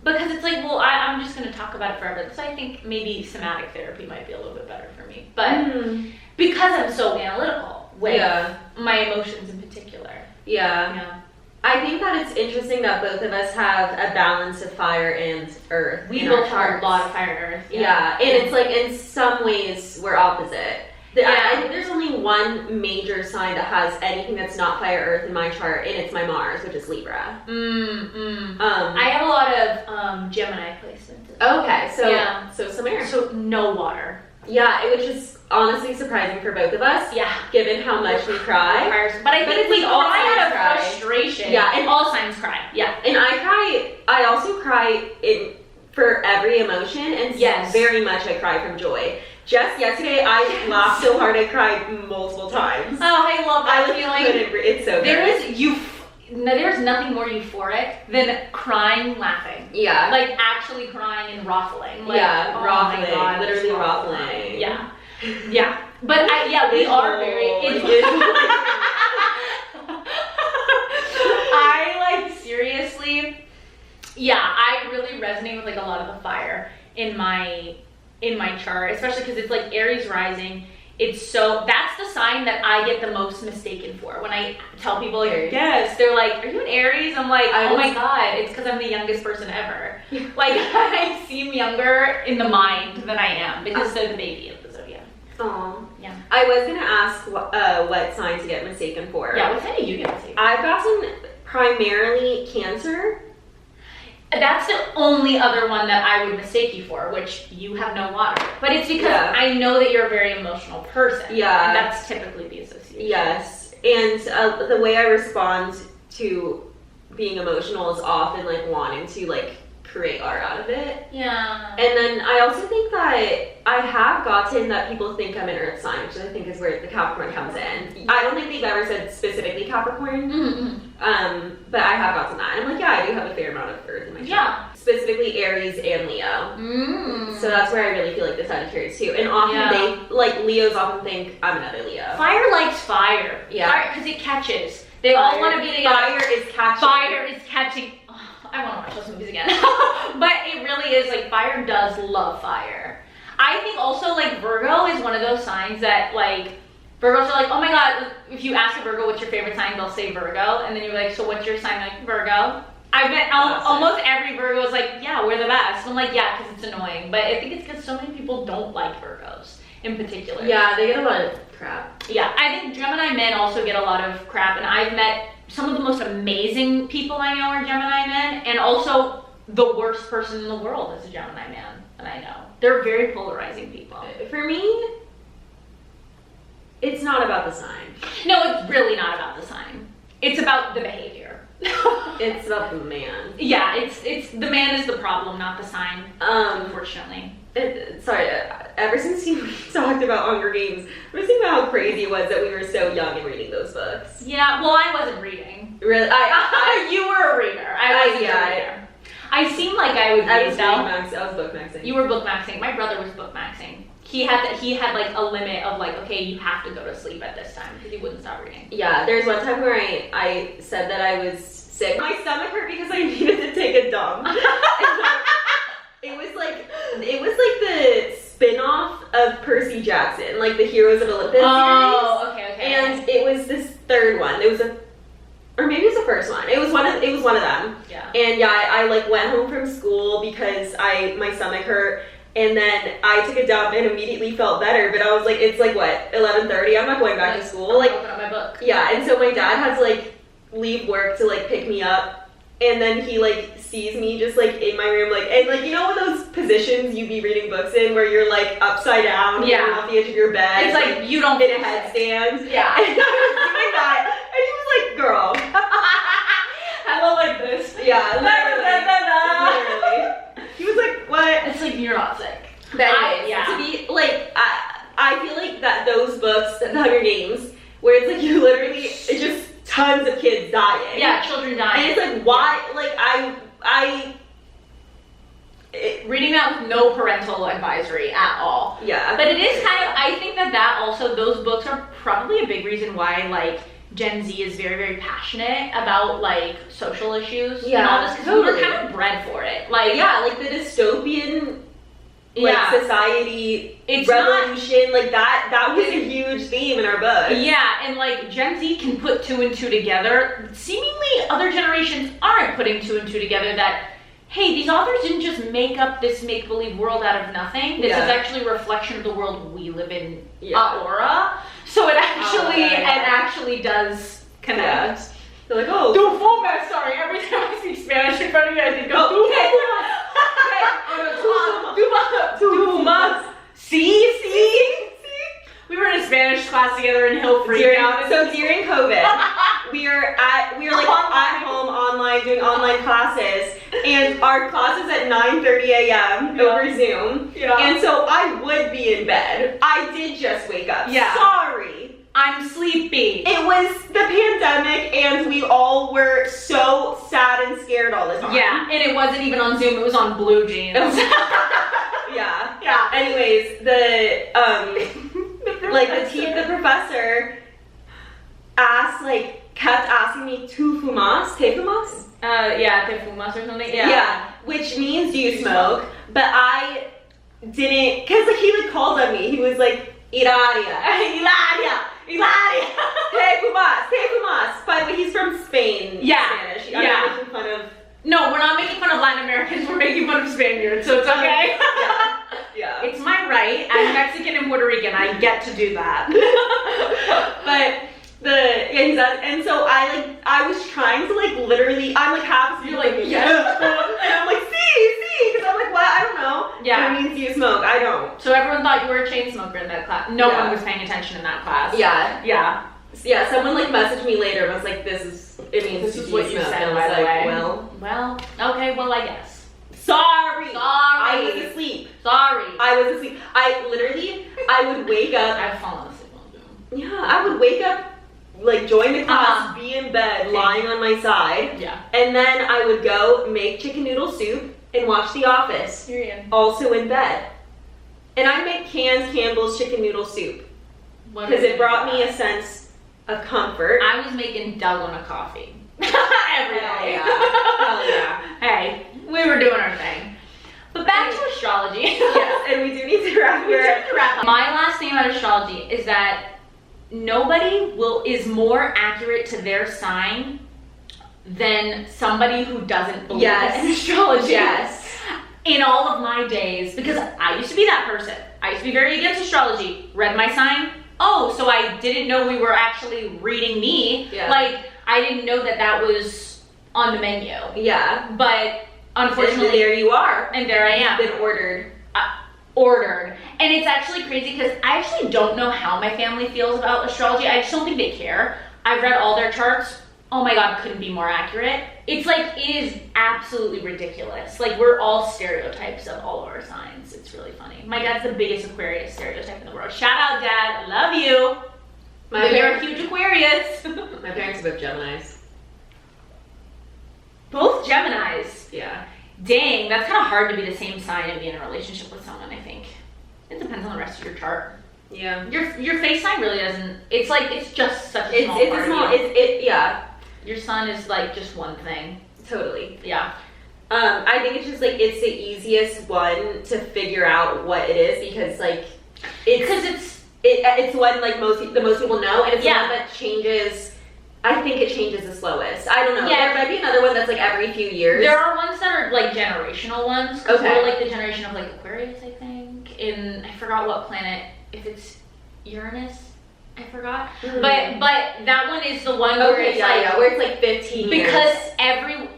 Because it's like, well, I'm just going to talk about it forever. So I think maybe somatic therapy might be a little bit better for me. But because I'm so analytical, with my emotions in particular. Yeah. I think that it's interesting that both of us have a balance of fire and earth. We both have a lot of fire and earth. Yeah, and it's like in some ways we're opposite. I think there's only one major sign that has anything that's not fire earth in my chart, and it's my Mars, which is Libra. I have a lot of Gemini placements. Okay, so some air. So no water. Yeah, which is honestly surprising for both of us. Yeah. Given how much we cry. But I think we all cry out of cry. frustration. Yeah, and all signs cry. Yeah. And I also cry for every emotion, and very much I cry from joy. Just yesterday, I laughed so hard I cried multiple times. Oh, I love that feeling. It's so good. There's nothing more euphoric than crying, laughing. Yeah. Like actually crying and ruffling. Like, ruffling. My God, literally ruffling. Yeah. Yeah. But we are very. Seriously. Yeah, I really resonate with like a lot of the fire in my chart, especially because it's like Aries rising. That's the sign that I get the most mistaken for. When I tell people like, yes, they're like, are you an Aries? I'm like, oh my God, it's because I'm the youngest person ever. Like, I seem younger in the mind than I am because they're the baby of the zodiac. Aww. Yeah. I was gonna ask what signs to get mistaken for. Yeah, what sign do you get mistaken for? I've gotten primarily Cancer. That's the only other one that I would mistake you for, which you have no water. But it's because I know that you're a very emotional person. Yeah. And that's typically the association. Yes. And the way I respond to being emotional is often like wanting to like create art out of it. Yeah. And then I also think that I have gotten that people think I'm an earth sign, which I think is where the Capricorn comes in. I don't think they've ever said specifically Capricorn. But I have gotten that. And I'm like, I do have a fair amount of earth in my chart. Yeah. Specifically Aries and Leo. So that's where I really feel like the Sagittarius too. And often Leos often think I'm another Leo. Fire likes fire. Yeah. Because it catches. They all want to be together. Fire is catching. Fire is catching. Oh, I want to watch those movies again. But it really is like fire does love fire. I think also like Virgo is one of those signs that like Virgos are like, oh my God, if you ask a Virgo what's your favorite sign, they'll say Virgo. And then you're like, so what's your sign? Like, Virgo. I bet almost every Virgo is like, yeah, we're the best. I'm like, yeah, because it's annoying. But I think it's because so many people don't like Virgos in particular. Yeah, they get a lot of crap. Yeah, I think Gemini men also get a lot of crap. And I've met some of the most amazing people I know are Gemini men. And also the worst person in the world is a Gemini man that I know. They're very polarizing people. For me, it's not about the sign. No, it's really not about the sign. It's about the behavior. It's about the man. Yeah, it's the man is the problem, not the sign. Unfortunately. Ever since you talked about Hunger Games, I was thinking about how crazy it was that we were so young and reading those books. Yeah, well, I wasn't reading. Really? You were a reader. I wasn't a reader. I seemed like I would read though. I was bookmaxing. You were bookmaxing. My brother was bookmaxing. He had like a limit of like, okay, you have to go to sleep at this time because he wouldn't stop reading. Yeah, there's one time where I said that I was sick. My stomach hurt because I needed to take a dump. It was like the spin-off of Percy Jackson, like the Heroes of Olympus series. Oh, okay. And it was this third one. Or maybe it was the first one. It was one of them. Yeah. And I like went home from school because my stomach hurt. And then I took a dump and immediately felt better. But I was like, it's like what, 11:30? I'm not going back to school. Like, open up my book. Yeah. And so my dad had to like leave work to like pick me up. And then he like sees me just like in my room, like, and like, you know, those positions you be reading books in where you're like upside down, off the edge of your bed. It's like you don't in a headstand. Yeah. And I was doing that. And he was like, girl. Hello, like this. Yeah. Literally. He was like, what? It's like you're not sick. To be like, I feel like that those books, the Hunger Games, where it's like you literally, it's just tons of kids dying. Yeah, children dying. And it's like, why? Like, reading that with no parental advisory at all. Yeah. But it is kind of, I think that also, those books are probably a big reason why, like, Gen Z is very, very passionate about, like, social issues and all this, because we were kind of bred for it. Like, like the dystopian, like, society, it's revolution, like, that was a huge theme in our book. Yeah, and, like Gen Z can put 2 and 2 together. Seemingly other generations aren't putting 2 and 2 together, that hey, these authors didn't just make up this make-believe world out of nothing. This is actually a reflection of the world we live in, aura. So it actually does connect. They're like, oh, tu fumas, sorry. Every time I speak Spanish in front of you, I think of tu fumas. Tu fumas. See? We were in a Spanish class together in Hill Free. So during COVID, we were like at home online doing online classes, and our class is at 9:30 a.m. over Zoom. Yeah. And so I would be in bed. I did just wake up. Yeah. Sorry. I'm sleepy. It was the pandemic, and we all were so sad and scared all the time. Yeah, and it wasn't even on Zoom, it was on Blue Jeans. Yeah. Anyways, the professor kept asking me tu fumas, te fumas? Te fumas or something. Yeah, which means do you smoke? But I didn't, cause like he like called on me. He was like, Ilaria, te fumas. By the way, he's from Spain. Yeah. Spanish. I'm not making fun of. No, we're not making fun of Latin Americans. We're making fun of Spaniards, so it's okay. Yeah. It's my right. I'm Mexican and Puerto Rican. I get to do that. But and so I was trying to like literally, I'm like half asleep. You're like, yes. And I'm like, see, because I'm like, what? I don't know. Yeah. It means do you smoke? I don't. So everyone thought you were a chain smoker in that class. No one was paying attention in that class. Yeah. Someone like messaged me later and was like, it means This do is you what you smoke? said, And I by was the like, way. well, Okay, well, I guess. Sorry. I was asleep. Sorry. I would wake up. I've fallen asleep on Zoom. Yeah, I would wake up, like join the class, be in bed, lying on my side. Yeah. And then I would go make chicken noodle soup and watch The Office. Period. Also in bed. And I make Campbell's chicken noodle soup. Because it brought me a sense of comfort. I was making Dalgona coffee. Every day. Hell yeah. Hey, we were doing our thing. But back to astrology. Yes, and we do need to wrap up. My last thing about astrology is that nobody is more accurate to their sign than somebody who doesn't believe in astrology. Yes. In all of my days, because I used to be that person. I used to be very against astrology. Read my sign. Oh, so I didn't know we were actually reading me. Yeah. Like, I didn't know that was on the menu. Yeah. But unfortunately, and there you are. And there I am. Been ordered. And it's actually crazy because I actually don't know how my family feels about astrology. I just don't think they care. I've read all their charts. Oh my god, couldn't be more accurate. It's like, it is absolutely ridiculous. Like, we're all stereotypes of all of our signs. It's really funny. My dad's the biggest Aquarius stereotype in the world. Shout out, Dad. Love you. You're a huge Aquarius. My parents are both Geminis. Both Geminis. Yeah. Dang, that's kind of hard to be the same sign and be in a relationship with someone, I think. It depends on the rest of your chart. Yeah. Your face sign really doesn't. It's like, it's just such a small part of you. Yeah. Your sun is like just one thing. Totally. Yeah. I think it's just like it's the easiest one to figure out what it is because like it's one like the most people know, and it's the one that changes. I think it changes the slowest. I don't know. Yeah. There might be another one that's like every few years. There are ones that are like generational ones. Okay. We're like the generation of like Aquarius, I think. I forgot what planet. If it's Uranus, I forgot. Mm-hmm. But that one is the one where it's where it's like 15 years.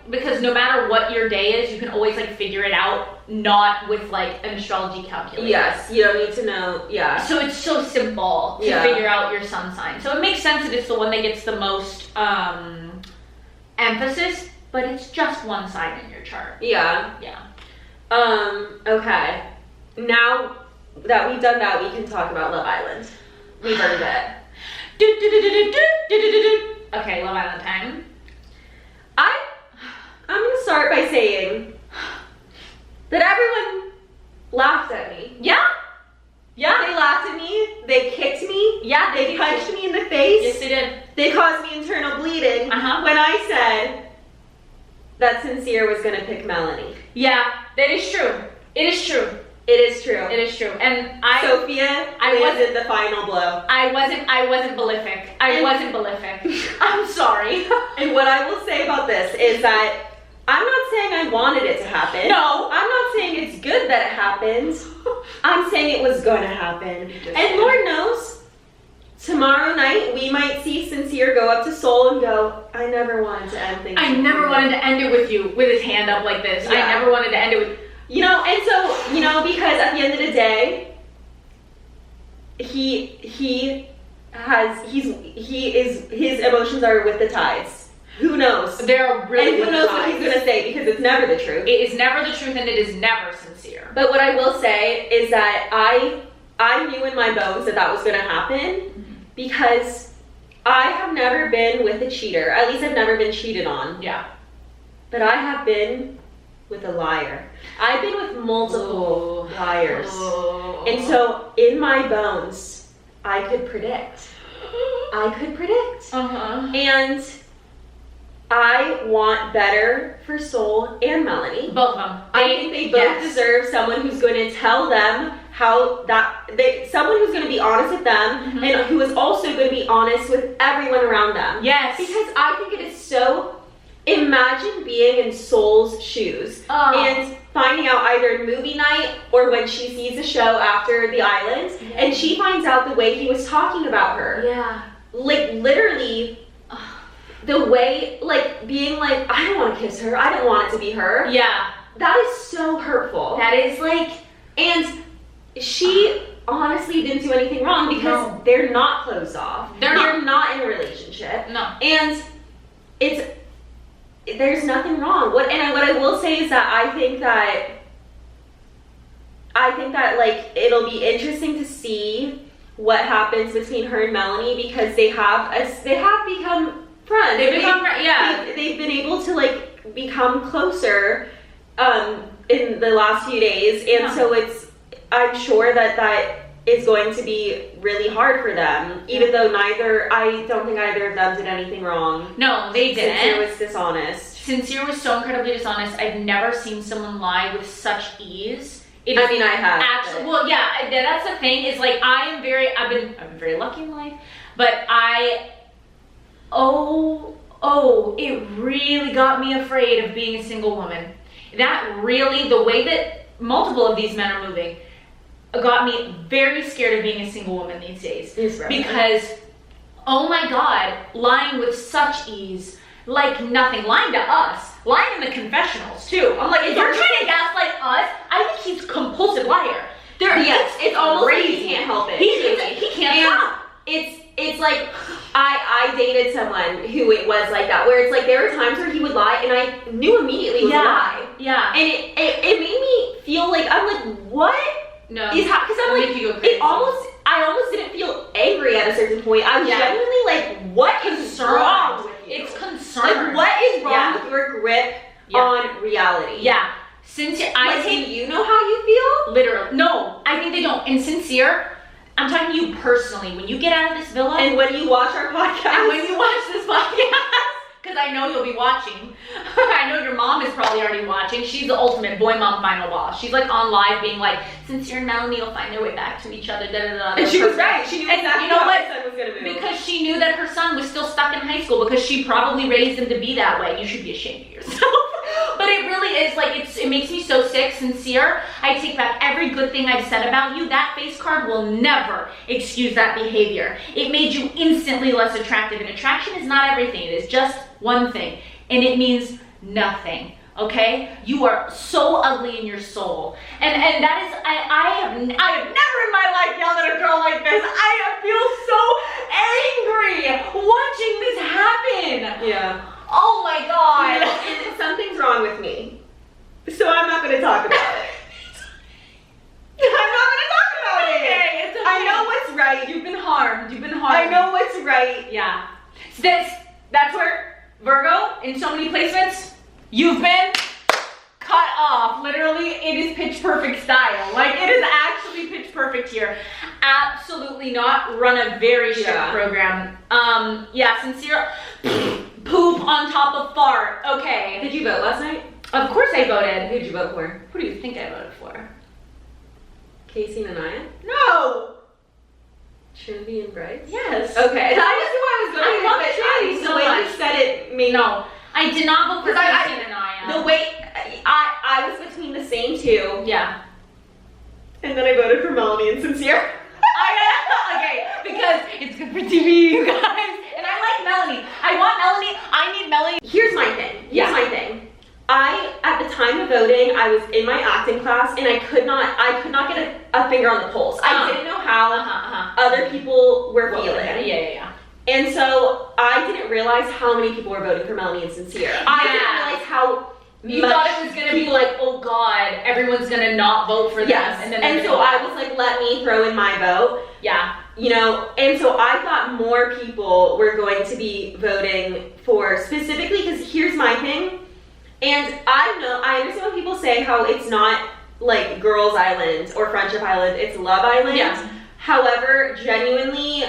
Because no matter what your day is, you can always like figure it out, not with like an astrology calculator. Yes, you don't need to know. Yeah. So it's so simple to figure out your sun sign. So it makes sense that it's the one that gets the most emphasis, but it's just one sign in your chart. Yeah. Yeah. Okay. Now that we've done that, we can talk about Love Island. We've earned it. Okay, Love Island time. I'm gonna start by saying that everyone laughed at me. Yeah. Yeah. They laughed at me. They kicked me. Yeah. They punched me in the face. Yes, they did. They caused me internal bleeding. When I said that Sincere was gonna pick Melanie. Yeah, that is true. It is true. It is true. It is true. And Sofia landed the final blow. I wasn't prolific. I wasn't prolific. I'm sorry. And what I will say about this is that I'm not saying I wanted it to happen. No. I'm not saying it's good that it happened. I'm saying it was going to happen. And Lord knows, tomorrow night we might see Sincere go up to Soul and go, I never wanted to end things. I never wanted to end it with you, with his hand up like this. Yeah. I never wanted to end it with, you know, and so, you know, because at the end of the day, his emotions are with the tides. Who knows? they're really And who knows what he's gonna say, because it's never the truth. It is never the truth and it is never sincere. But what I will say is that I knew in my bones that was gonna happen, because I have never been with a cheater. At least I've never been cheated on. Yeah. But I have been with a liar. I've been with multiple liars. And so in my bones, I could predict. Uh-huh. And I want better for Soul and Melanie. Both of them. I think they both deserve someone who's going to tell them someone who's going to be honest with them, and who is also going to be honest with everyone around them. Yes. Because I think it is so, imagine being in Soul's shoes and finding out either movie night or when she sees the show after the island, and she finds out the way he was talking about her. Yeah. Like, literally, the way, like, being like, I don't want to kiss her. I don't want it to be her. Yeah. That is so hurtful. That is like, and she honestly didn't do anything wrong, because they're not closed off. They're not in a relationship. No. And there's nothing wrong. What I will say is that I think that like it'll be interesting to see what happens between her and Melanie, because they have become friends. They've been able to like become closer in the last few days, and so I'm sure that is going to be really hard for them, even though I don't think either of them did anything wrong. No, they didn't. Sincere was dishonest. Sincere was so incredibly dishonest. I've never seen someone lie with such ease. I have. Actually, well, yeah, that's the thing. Is like I've been very lucky in life, but it really got me afraid of being a single woman. That really, the way that multiple of these men are moving, got me very scared of being a single woman these days. Because, oh my God, lying with such ease, like nothing. Lying to us, lying in the confessionals too. I'm like, if you're trying to gaslight us, I think he's a compulsive liar. It's almost like he can't help it. He can't stop. It's like I dated someone who it was like that, where it's like there were times where he would lie and I knew immediately it was a lie. Yeah. And it made me feel like, I'm like, what? No. Because I'm like, I almost didn't feel angry at a certain point. I was genuinely like, what is wrong with you? It's concern. Like, what is wrong with your grip on reality? Yeah. Sincere, do you know how you feel? Literally. No, I think they don't. And Sincere, I'm talking to you personally. When you get out of this villa. And when you watch our podcast. And when you watch this podcast. Because I know you'll be watching. I know your mom is probably already watching. She's the ultimate boy mom final boss. She's like on live being like, Sincere and Melanie will find their way back to each other. Da, da, da, and she was right. She knew exactly how my son was going to move. Because she knew that her son was still stuck in high school, because she probably raised him to be that way. You should be ashamed of yourself. But it really is like, it makes me so sick. Sincere, I take back every good thing I've said about you. That face card will never excuse that behavior. It made you instantly less attractive, and attraction is not everything. It is just one thing, and it means nothing. Okay, you are so ugly in your soul, and that is I have never in my life yelled at a girl like this. I feel so angry watching this happen. Yeah. Oh my God. Something's wrong with me, so I'm not going to talk about it. I'm not going to talk about it. It's okay. I know what's right. You've been harmed. I know what's right. Yeah. That's where, Virgo, in so many placements, you've been cut off. Literally, it is pitch perfect style. Like, it is actually pitch perfect here. Absolutely not. Run a very strict program. Sincere. Poop on top of fart. Okay. Did you vote last night? Of course I voted. Who did you vote for? Who do you think I voted for? Casey and Anaya? No. Trinity and Bryce? Yes. Okay. That is who I was going I love with. Trinity The so way much. you said it made No, I did not vote for Because I- Casey and Anaya. The way I was between the same two, Yeah. and then I voted for Melanie and Sincere. Okay, because it's good for TV, you guys. And I like Melanie. I want Melanie. I need Melanie. Here's my thing. Here's my thing. At the time of voting, I was in my acting class, and I could not get a finger on the pulse. I didn't know how other people were feeling. Yeah. And so I didn't realize how many people were voting for Melanie and Sincere. I didn't realize how You much thought it was gonna be like, oh God, everyone's gonna not vote for them. Yes. And so I was like, let me throw in my vote. Yeah. You know, and so I thought more people were going to be voting for specifically, because here's my thing. And I understand when people say how it's not like Girls Island or Friendship Island, it's Love Island. Yes. However, genuinely,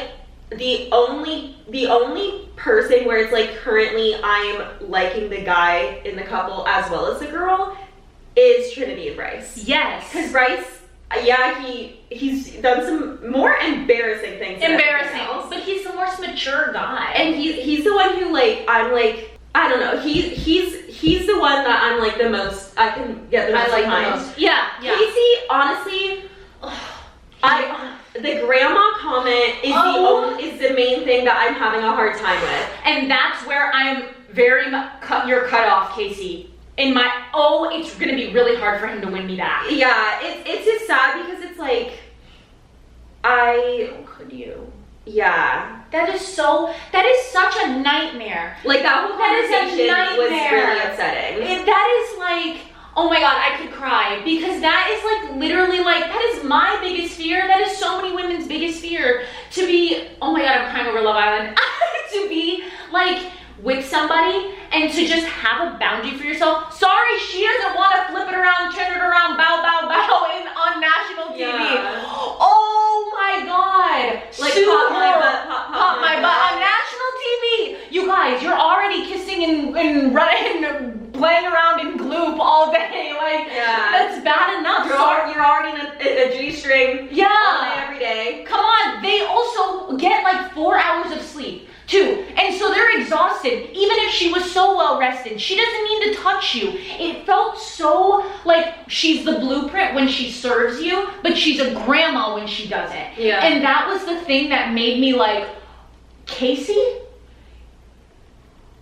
the only person where it's like currently I'm liking the guy in the couple as well as the girl is Trinity and Bryce. Yes. Because Bryce, he's done some more embarrassing things. than everything else. But he's the most mature guy. And he's the one who like I'm like I don't know. He's the one that I'm like the most I can get the most behind. Yeah. Casey, honestly, the grandma comment is the main thing that I'm having a hard time with. And that's where I'm very much you're cut off, Casey. It's gonna be really hard for him to win me back. Yeah, it's just sad because it's like How could you? Yeah. That is such a nightmare. Like that whole conversation was really upsetting. That is like, oh my God, I could cry, because that is like literally like, that is my biggest fear. That is so many women's biggest fear, to be, oh my God, I'm crying over Love Island, to be like with somebody and to just have a boundary for yourself. Sorry, she doesn't want to flip it around, turn it around, bow, bow, bow on national TV. Yeah. Oh my God. Like Pop pop my butt on national TV. You guys, you're already kissing and running and playing around in gloop all day. Like, that's bad enough. You're already in a G-string all day, every day. Come on. They also get like 4 hours of sleep too. And so they're exhausted. Even if she was so well rested, she doesn't need to touch you. It felt so like she's the blueprint when she serves you, but she's a grandma when she doesn't. Yeah. And that was the thing that made me like, Casey?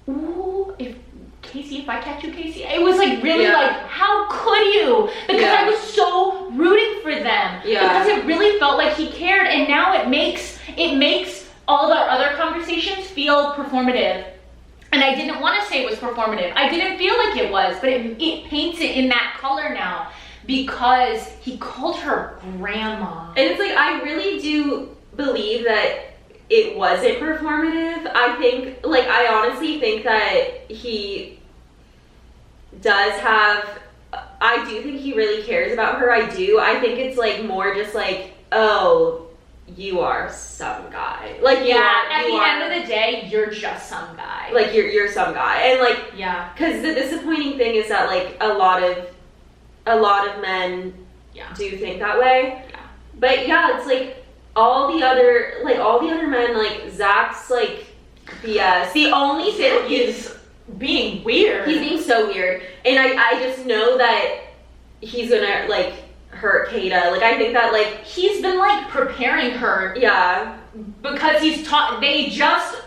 Ooh, if I catch you, Casey. It was like really like, how could you? Because I was so rooting for them. Yeah. Because it really felt like he cared, and now it makes all the other conversations feel performative. And I didn't want to say it was performative. I didn't feel like it was, but it paints it in that color now because he called her grandma. And it's like, I really do believe that it wasn't performative. I honestly think that he does have, I do think he really cares about her. I do. I think it's like more just like, oh, you are some guy. Like, at the end of the day, you're just some guy. Like, you're some guy. And like, yeah. Because the disappointing thing is that like a lot of men do think that way. Yeah. But yeah, it's like all the other men, like Zach's like BS. The only thing He's being weird. He's being so weird. And I just know that he's gonna like hurt Kata. Like I think that like he's been like preparing her. Yeah. Because they just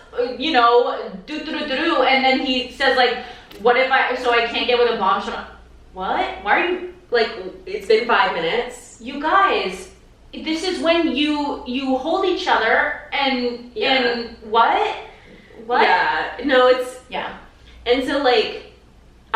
do and then he says like, what if I can't get with a bombshell? What? Why are you like, it's been 5 minutes. You guys, this is when you hold each other and what? Yeah. No, it's And so like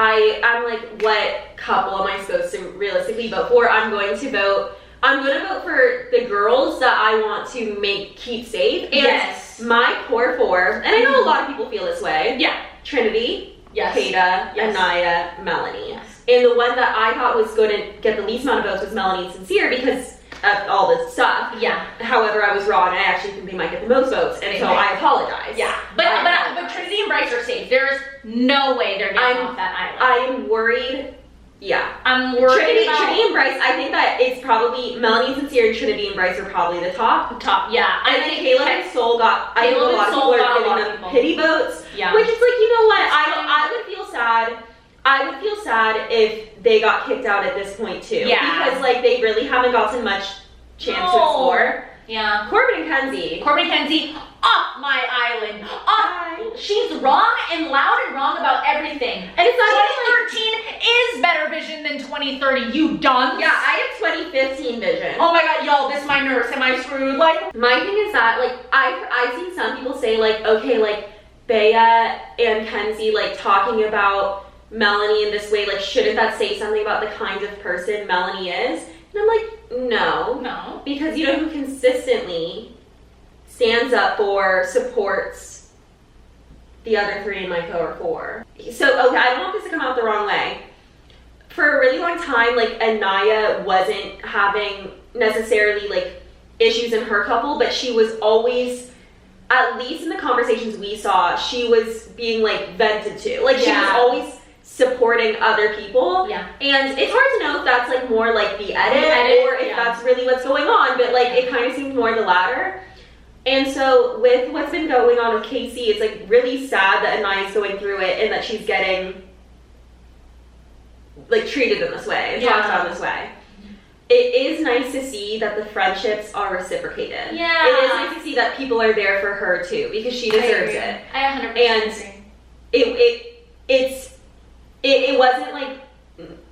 I'm like, what couple am I supposed to realistically vote for? I'm going to vote for the girls that I want to keep safe. And my core four, and I know a lot of people feel this way. Yeah. Trinity, Kata, Anaya, Melanie. Yes. And the one that I thought was going to get the least amount of votes was Melanie and Sincere because of all this stuff. Yeah. However, I was wrong. I actually think they might get the most votes, and so I apologize. Yeah. But Trinity and Bryce are safe. There's no way they're getting off that island. I am worried Yeah. I'm worried Trinity about and Bryce, I think that it's probably Melanie, Sincere, and Trinity and Bryce are probably the top. yeah. And then Caleb and Soul got, I know a lot of people are giving them pity votes. Yeah. Which is like, you know what, I would feel sad. I would feel sad if they got kicked out at this point too. Yeah. Because like they really haven't gotten much chance to explore. Yeah. Corbin and Kenzie, off my island. She's wrong and loud and wrong about everything. And it's not 2013 is better vision than 2030, you dunce. Yeah, I have 2015 vision. Oh my god, y'all, this my nurse. Am I screwed? Like, my thing is that, like, I've seen some people say, like, okay, like, Bea and Kenzie, like, talking about Melanie in this way, like, shouldn't that say something about the kind of person Melanie is? And I'm like, no. no. Because you know who consistently stands up for, supports the other three in my cohort 4. So, okay, I don't want this to come out the wrong way. For a really long time, like, Anaya wasn't having necessarily, like, issues in her couple, but she was always, at least in the conversations we saw, she was being, like, vented to. Like, she was always supporting other people. Yeah. And it's hard to know if that's, like, more, like, the edit or if that's really what's going on, but, like, it kind of seems more the latter. And so with what's been going on with Casey, it's like really sad that Anaya's going through it and that she's getting like treated in this way and talked about this way. It is nice to see that the friendships are reciprocated. Yeah. It is nice to see that people are there for her too because she deserves it. I 100% and agree. It wasn't like,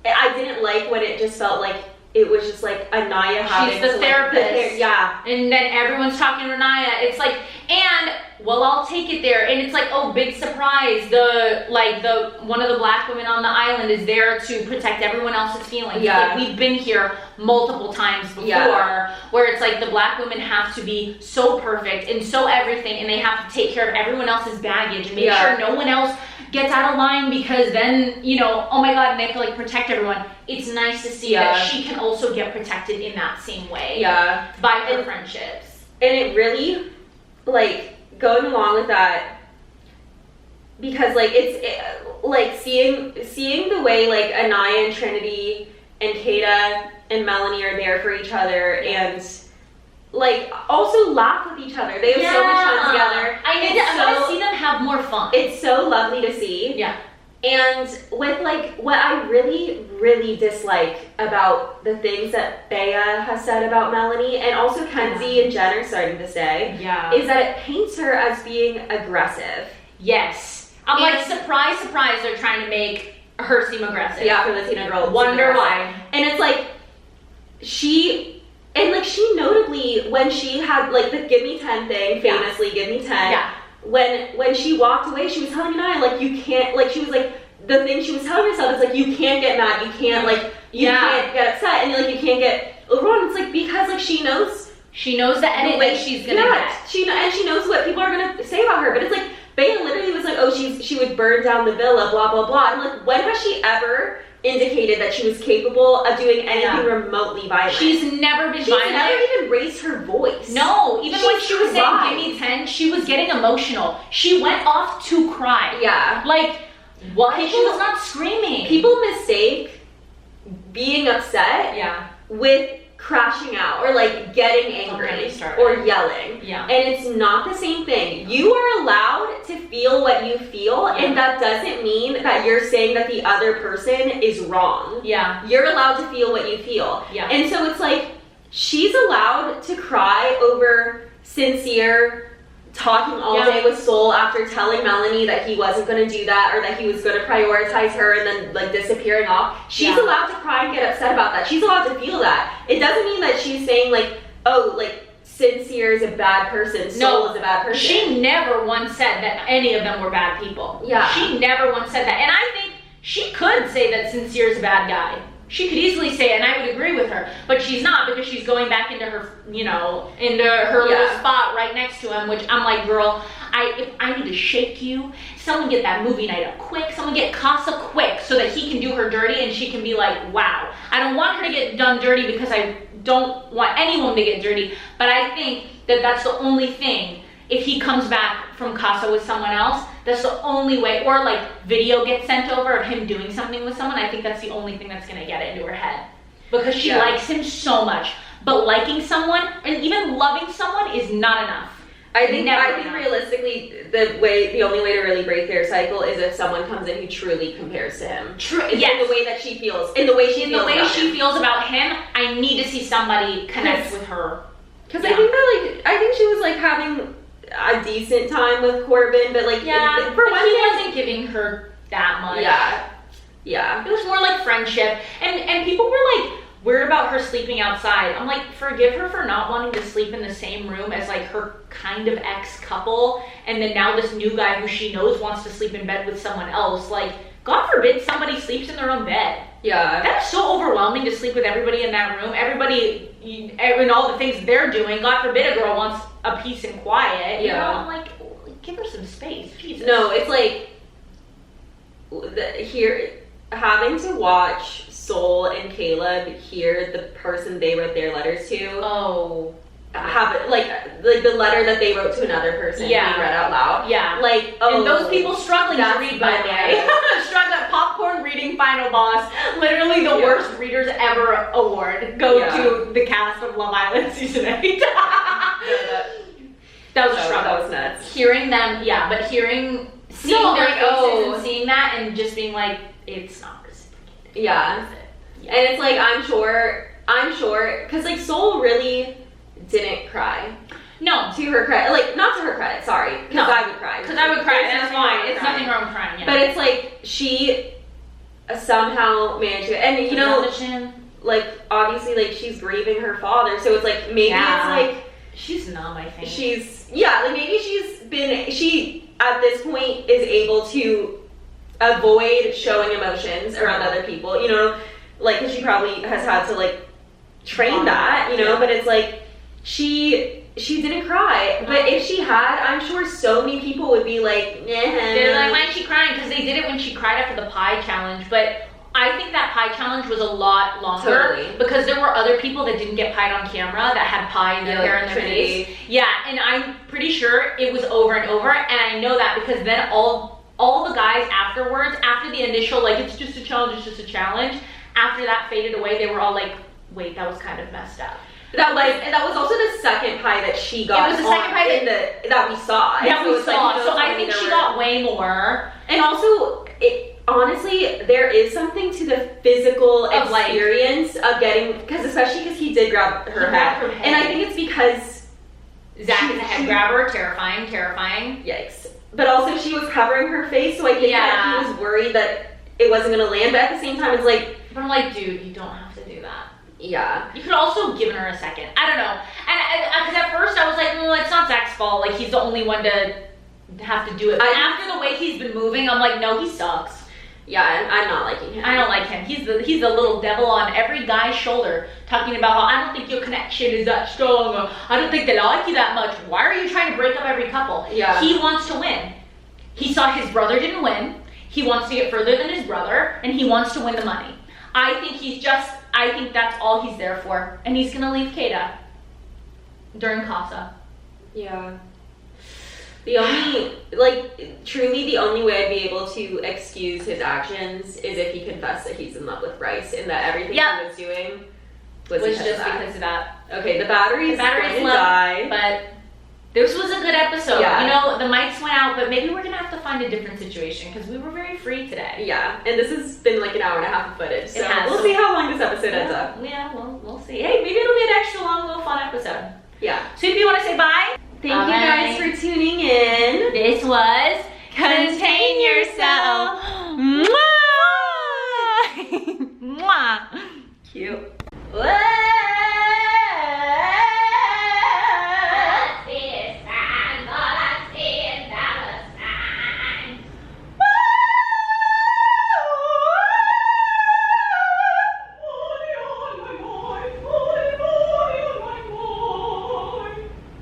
I didn't like when it just felt like it was just like Anaya having She's the therapist. Yeah. And then everyone's talking to Anaya. It's like, and well, I'll take it there. And it's like, oh, big surprise. One of the black women on the island is there to protect everyone else's feelings. Yeah. Like, we've been here multiple times before where it's like the black women have to be so perfect and so everything, and they have to take care of everyone else's baggage and make sure no one else gets out of line, because then, you know, oh my god, and they have to like protect everyone. It's nice to see that she can also get protected in that same way by her friendships. And it really, like, going along with that, because like like seeing the way like Anaya and Trinity and Kata and Melanie are there for each other and like also laugh with each other. They have so much fun together. I want to see them have more fun. It's so lovely to see. Yeah. And with like what I really, really dislike about the things that Bea has said about Melanie, and also Kenzie and Jen are starting to say, is that it paints her as being aggressive. Yes. I'm like, surprise, they're trying to make her seem aggressive. Yeah, for the Tina girl. Wonder why. And it's like, she notably, when she had like the give me 10 thing, famously, give me 10. Yeah. When she walked away, she was telling Anaya, like, you can't, like, she was like, the thing she was telling herself is like, you can't get mad, you can't, like, you can't get upset, and like, you can't get overwhelmed. It's like, because like she knows the edit that she's gonna get. She knows what people are gonna say about her. But it's like, Bea literally was like, oh, she would burn down the villa, blah blah blah. And like, when has she ever indicated that she was capable of doing anything remotely violent? She's never been violent. She's never even raised her voice. No, even when she was saying give me 10, she was getting emotional. She went off to cry. Yeah. Like, what? She was not screaming. People mistake being upset with crashing out or like getting angry or yelling. Yeah. And it's not the same thing. You are allowed to feel what you feel, and that doesn't mean that you're saying that the other person is wrong. Yeah. You're allowed to feel what you feel. Yeah. And so it's like, she's allowed to cry over Sincere talking all day with Soul after telling Melanie that he wasn't going to do that, or that he was going to prioritize her, and then like disappearing off. She's allowed to cry and get upset about that. She's allowed to feel that. It doesn't mean that she's saying like, oh, like Sincere is a bad person, Soul is a bad person. She never once said that any of them were bad people. Yeah. She never once said that. And I think she could say that Sincere is a bad guy. She could easily say it, and I would agree with her, but she's not, because she's going back into her, you know, into her little spot right next to him, which I'm like, girl, if I need to shake you, someone get that movie night up quick, someone get Casa quick, so that he can do her dirty, and she can be like, wow. I don't want her to get done dirty, because I don't want anyone to get dirty, but I think that that's the only thing if he comes back from Casa with someone else, that's the only way, or like video gets sent over of him doing something with someone, I think that's the only thing that's gonna get it into her head. Because she likes him so much. But liking someone, and even loving someone is not enough. I think realistically, the only way to really break their cycle is if someone comes in who truly compares to him. In the way that she feels. In the way she feels about him, I need to see somebody connect with her. Because I think that, I think she was, having a decent time with Corbin, but, he wasn't giving her that much. Yeah. It was more like friendship. And people were, weird about her sleeping outside. I'm like, forgive her for not wanting to sleep in the same room as, her kind of ex-couple, and then now this new guy who she knows wants to sleep in bed with someone else. God forbid somebody sleeps in their own bed. Yeah. That's so overwhelming to sleep with everybody in that room. Everybody, and all the things they're doing. God forbid a girl wants a peace and quiet. You know? I'm like, give her some space. Jesus. No, it's having to watch Sol and Caleb hear the person they wrote their letters to. Oh. Have it the letter that they wrote to another person being read out loud. Yeah. And those people struggling to read, by the way. Struggling popcorn reading Final Boss. Literally the worst readers ever award. Go to the cast of Love Island season 8. That was a struggle. That was nuts. Hearing them, seeing their faces and seeing that and just being like, it's not reciprocated. Yeah. And it's I'm sure, because Sol really didn't cry. No. To her credit. Not to her credit, sorry. Because I would cry. Because I would cry, that's fine. It's nothing wrong with crying, But it's she somehow managed to, and obviously, she's grieving her father, so it's maybe it's she's numb, I think. Maybe she, at this point, is able to avoid showing emotions around other people, because she probably has had to, train that, but it's she didn't cry, but if she had, I'm sure so many people would be like, they're like, why is she crying? Because they did it when she cried after the pie challenge, but I think that pie challenge was a lot longer because there were other people that didn't get pied on camera that had pie in their hair and their face. Yeah, and I'm pretty sure it was over and over, and I know that because then all the guys afterwards, after the initial, it's just a challenge, after that faded away, they were all like, wait, that was kind of messed up. That was also the second pie that she got. It was the second pie that we saw. So I think she got way more. And also, honestly, there is something to the physical experience of getting, especially because he did grab her head. And I think it's because Zach is a head grabber, terrifying. Yikes. But also she was covering her face, so I think that he was worried that it wasn't going to land. But at the same time, it's but I'm like, dude, you don't have to do that. Yeah. You could also given her a second. I don't know. And because at first I was like, well, it's not Zach's fault. He's the only one to have to do it. But after the way he's been moving, I'm like, no, he sucks. Yeah, I'm not liking him. I don't like him. He's the little devil on every guy's shoulder, talking about how I don't think your connection is that strong, or I don't think they like you that much. Why are you trying to break up every couple? Yeah. He wants to win. He saw his brother didn't win. He wants to get further than his brother, and he wants to win the money. I think that's all he's there for. And he's gonna leave Kada during Casa. Yeah. The only, truly the only way I'd be able to excuse his actions is if he confessed that he's in love with Bryce and that everything he was doing was just because of that. Okay, the battery's going to die. But this was a good episode. Yeah. The mics went out, but maybe we're going to have to find a different situation because we were very free today. Yeah, and this has been an hour and a half of footage, so we'll see how long this episode ends up. Yeah, we'll see. Hey, maybe it'll be an extra long, little fun episode. Yeah. Sweetpea, you want to say bye? Thank you guys for tuning in. This was Contain Yourself. Mwah! Mwah! Cute. What?